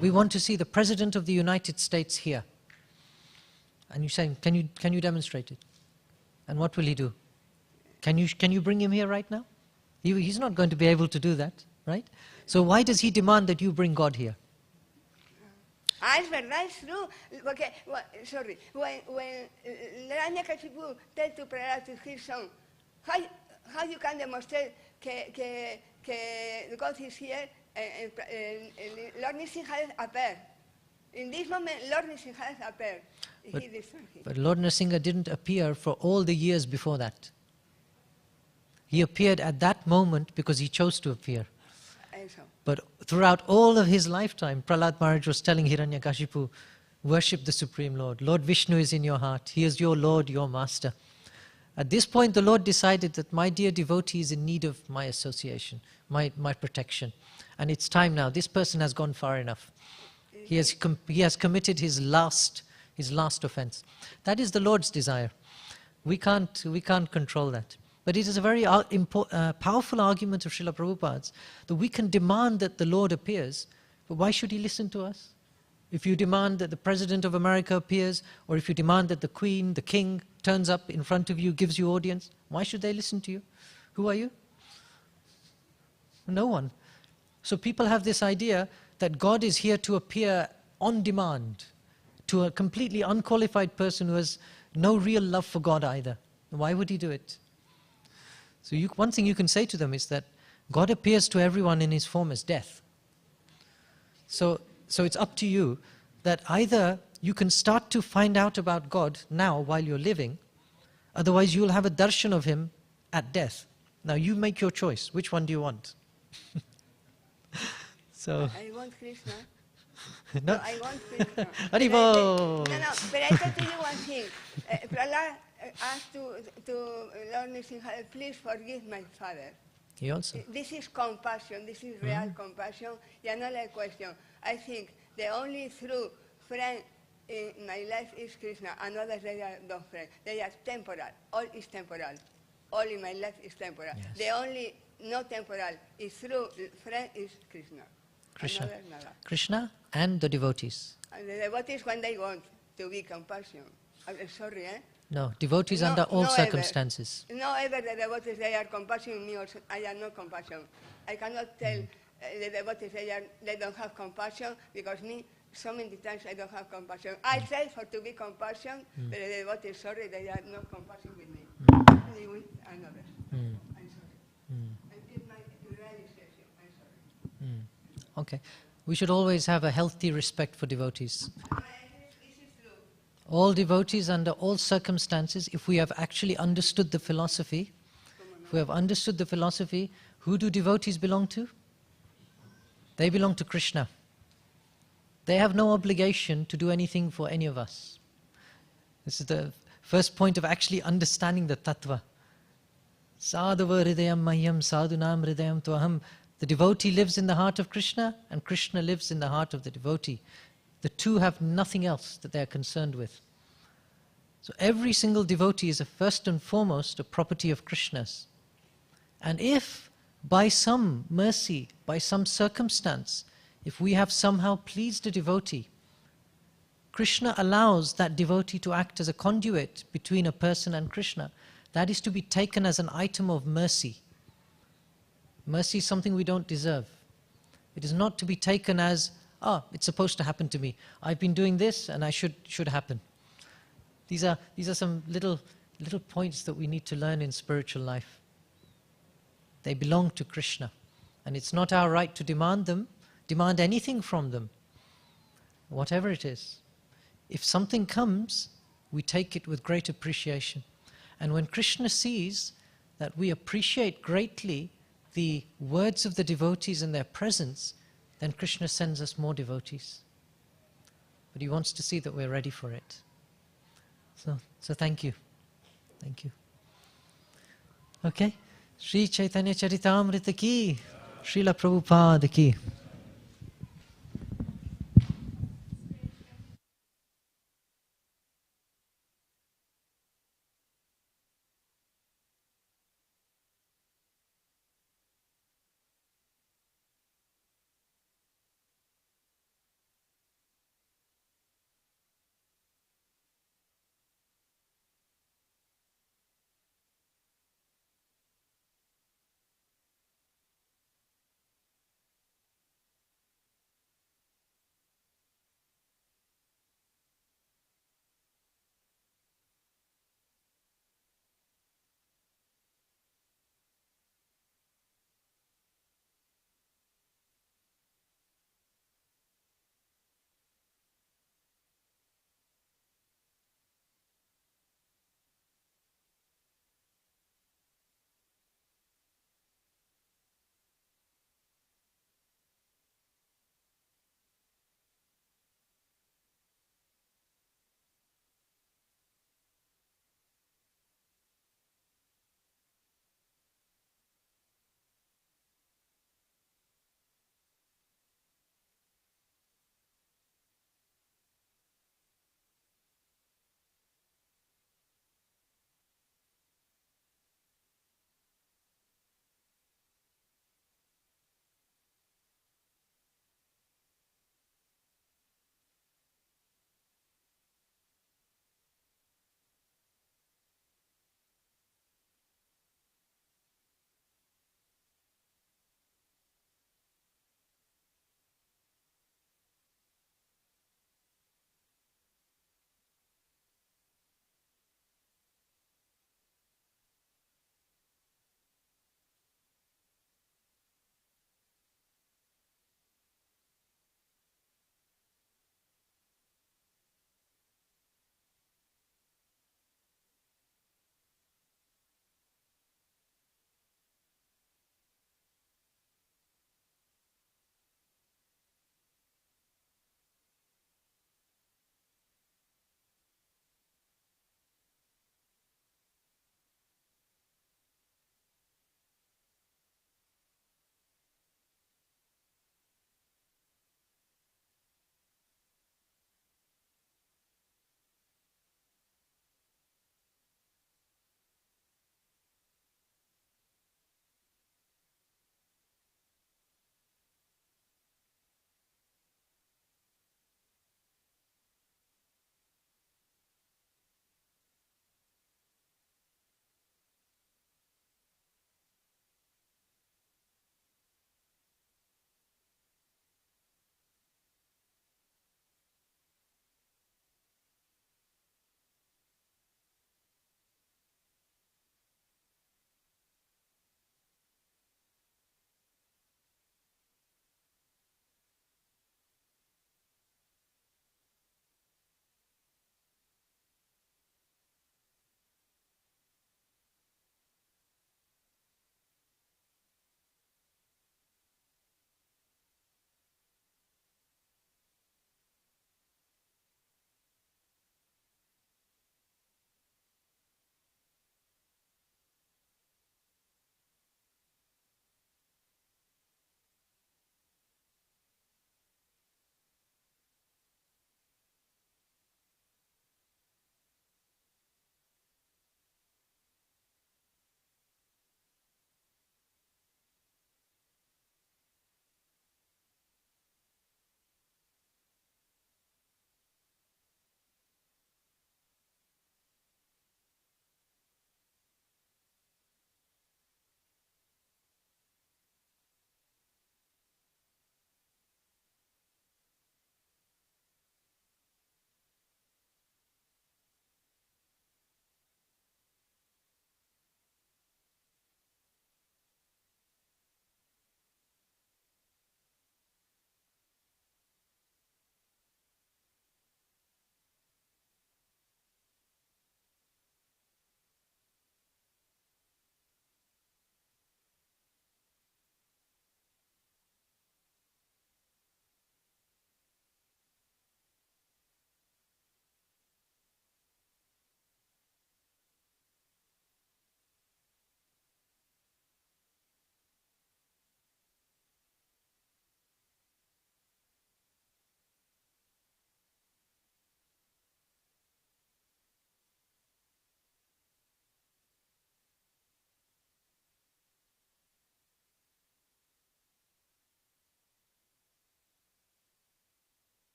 We want to see the President of the United States here. And you say, can you demonstrate it? And what will he do? Can you bring him here right now? He's not going to be able to do that, right? So why does he demand that you bring God here? Es verdad, it's true. Porque, sorry, when Hiranyakashipu tell to Prahlad to his son, how you can demonstrate that God is here, Lord Nrsimha appeared. In this moment, Lord Nrsimha appeared. But Lord Nrsimha didn't appear for all the years before that. He appeared at that moment because he chose to appear. But throughout all of his lifetime, Prahlad Maharaj was telling Hiranyakashipu, worship the Supreme Lord. Lord Vishnu is in your heart. He is your Lord, your Master. At this point, the Lord decided that my dear devotee is in need of my association, my protection. And it's time now. This person has gone far enough. He has committed his last offense. That is the Lord's desire. We can't control that. But it is a very powerful argument of Srila Prabhupada's that we can demand that the Lord appears, but why should he listen to us? If you demand that the President of America appears, or if you demand that the Queen, the King, turns up in front of you, gives you audience, why should they listen to you? Who are you? No one. So people have this idea that God is here to appear on demand to a completely unqualified person who has no real love for God either. Why would he do it? So one thing you can say to them is that God appears to everyone in his form as death. So it's up to you that either you can start to find out about God now while you're living, otherwise you'll have a darshan of him at death. Now you make your choice. Which one do you want? So I want Krishna. No, I want Krishna. Haribo! No, but I tell to you one thing. Prahlad asked to Lord Nrsimha, please forgive my father. He also. This is compassion, this is real compassion. Another question. I think the only true friend in my life is Krishna, and others they are not friends. They are temporal. All is temporal. All in my life is temporal. Yes. The only not temporal is true friend is Krishna. Krishna. Krishna and the devotees. And the devotees when they want to be compassion. I'm sorry, eh? No, devotees under all circumstances. No, ever the devotees, they are compassion, me also, I am not compassion. I cannot tell the devotees they don't have compassion, because me, so many times I don't have compassion. I try for to be compassion, but the devotees, sorry, they are not compassion with me. Only with another. I'm sorry. I give my realization, I'm sorry. Okay. We should always have a healthy respect for devotees. All devotees under all circumstances, if we have actually understood the philosophy, who do devotees belong to? They belong to Krishna. They have no obligation to do anything for any of us. This is the first point of actually understanding the tattva. Sadhava hridayam mahyam sadhunam hridayam tvaham. The devotee lives in the heart of Krishna, and Krishna lives in the heart of the devotee. The two have nothing else that they are concerned with. So every single devotee is first and foremost a property of Krishna's. And if by some mercy, by some circumstance, if we have somehow pleased a devotee, Krishna allows that devotee to act as a conduit between a person and Krishna. That is to be taken as an item of mercy. Mercy is something we don't deserve. It is not to be taken as, it's supposed to happen to me. I've been doing this and I should happen. These are some little points that we need to learn in spiritual life. They belong to Krishna. And it's not our right to demand anything from them, whatever it is. If something comes, we take it with great appreciation. And when Krishna sees that we appreciate greatly the words of the devotees and their presence, then Krishna sends us more devotees. But he wants to see that we're ready for it. So thank you. Thank you. Okay? Shri Chaitanya Charitamrita ki, Srila Prabhupada ki.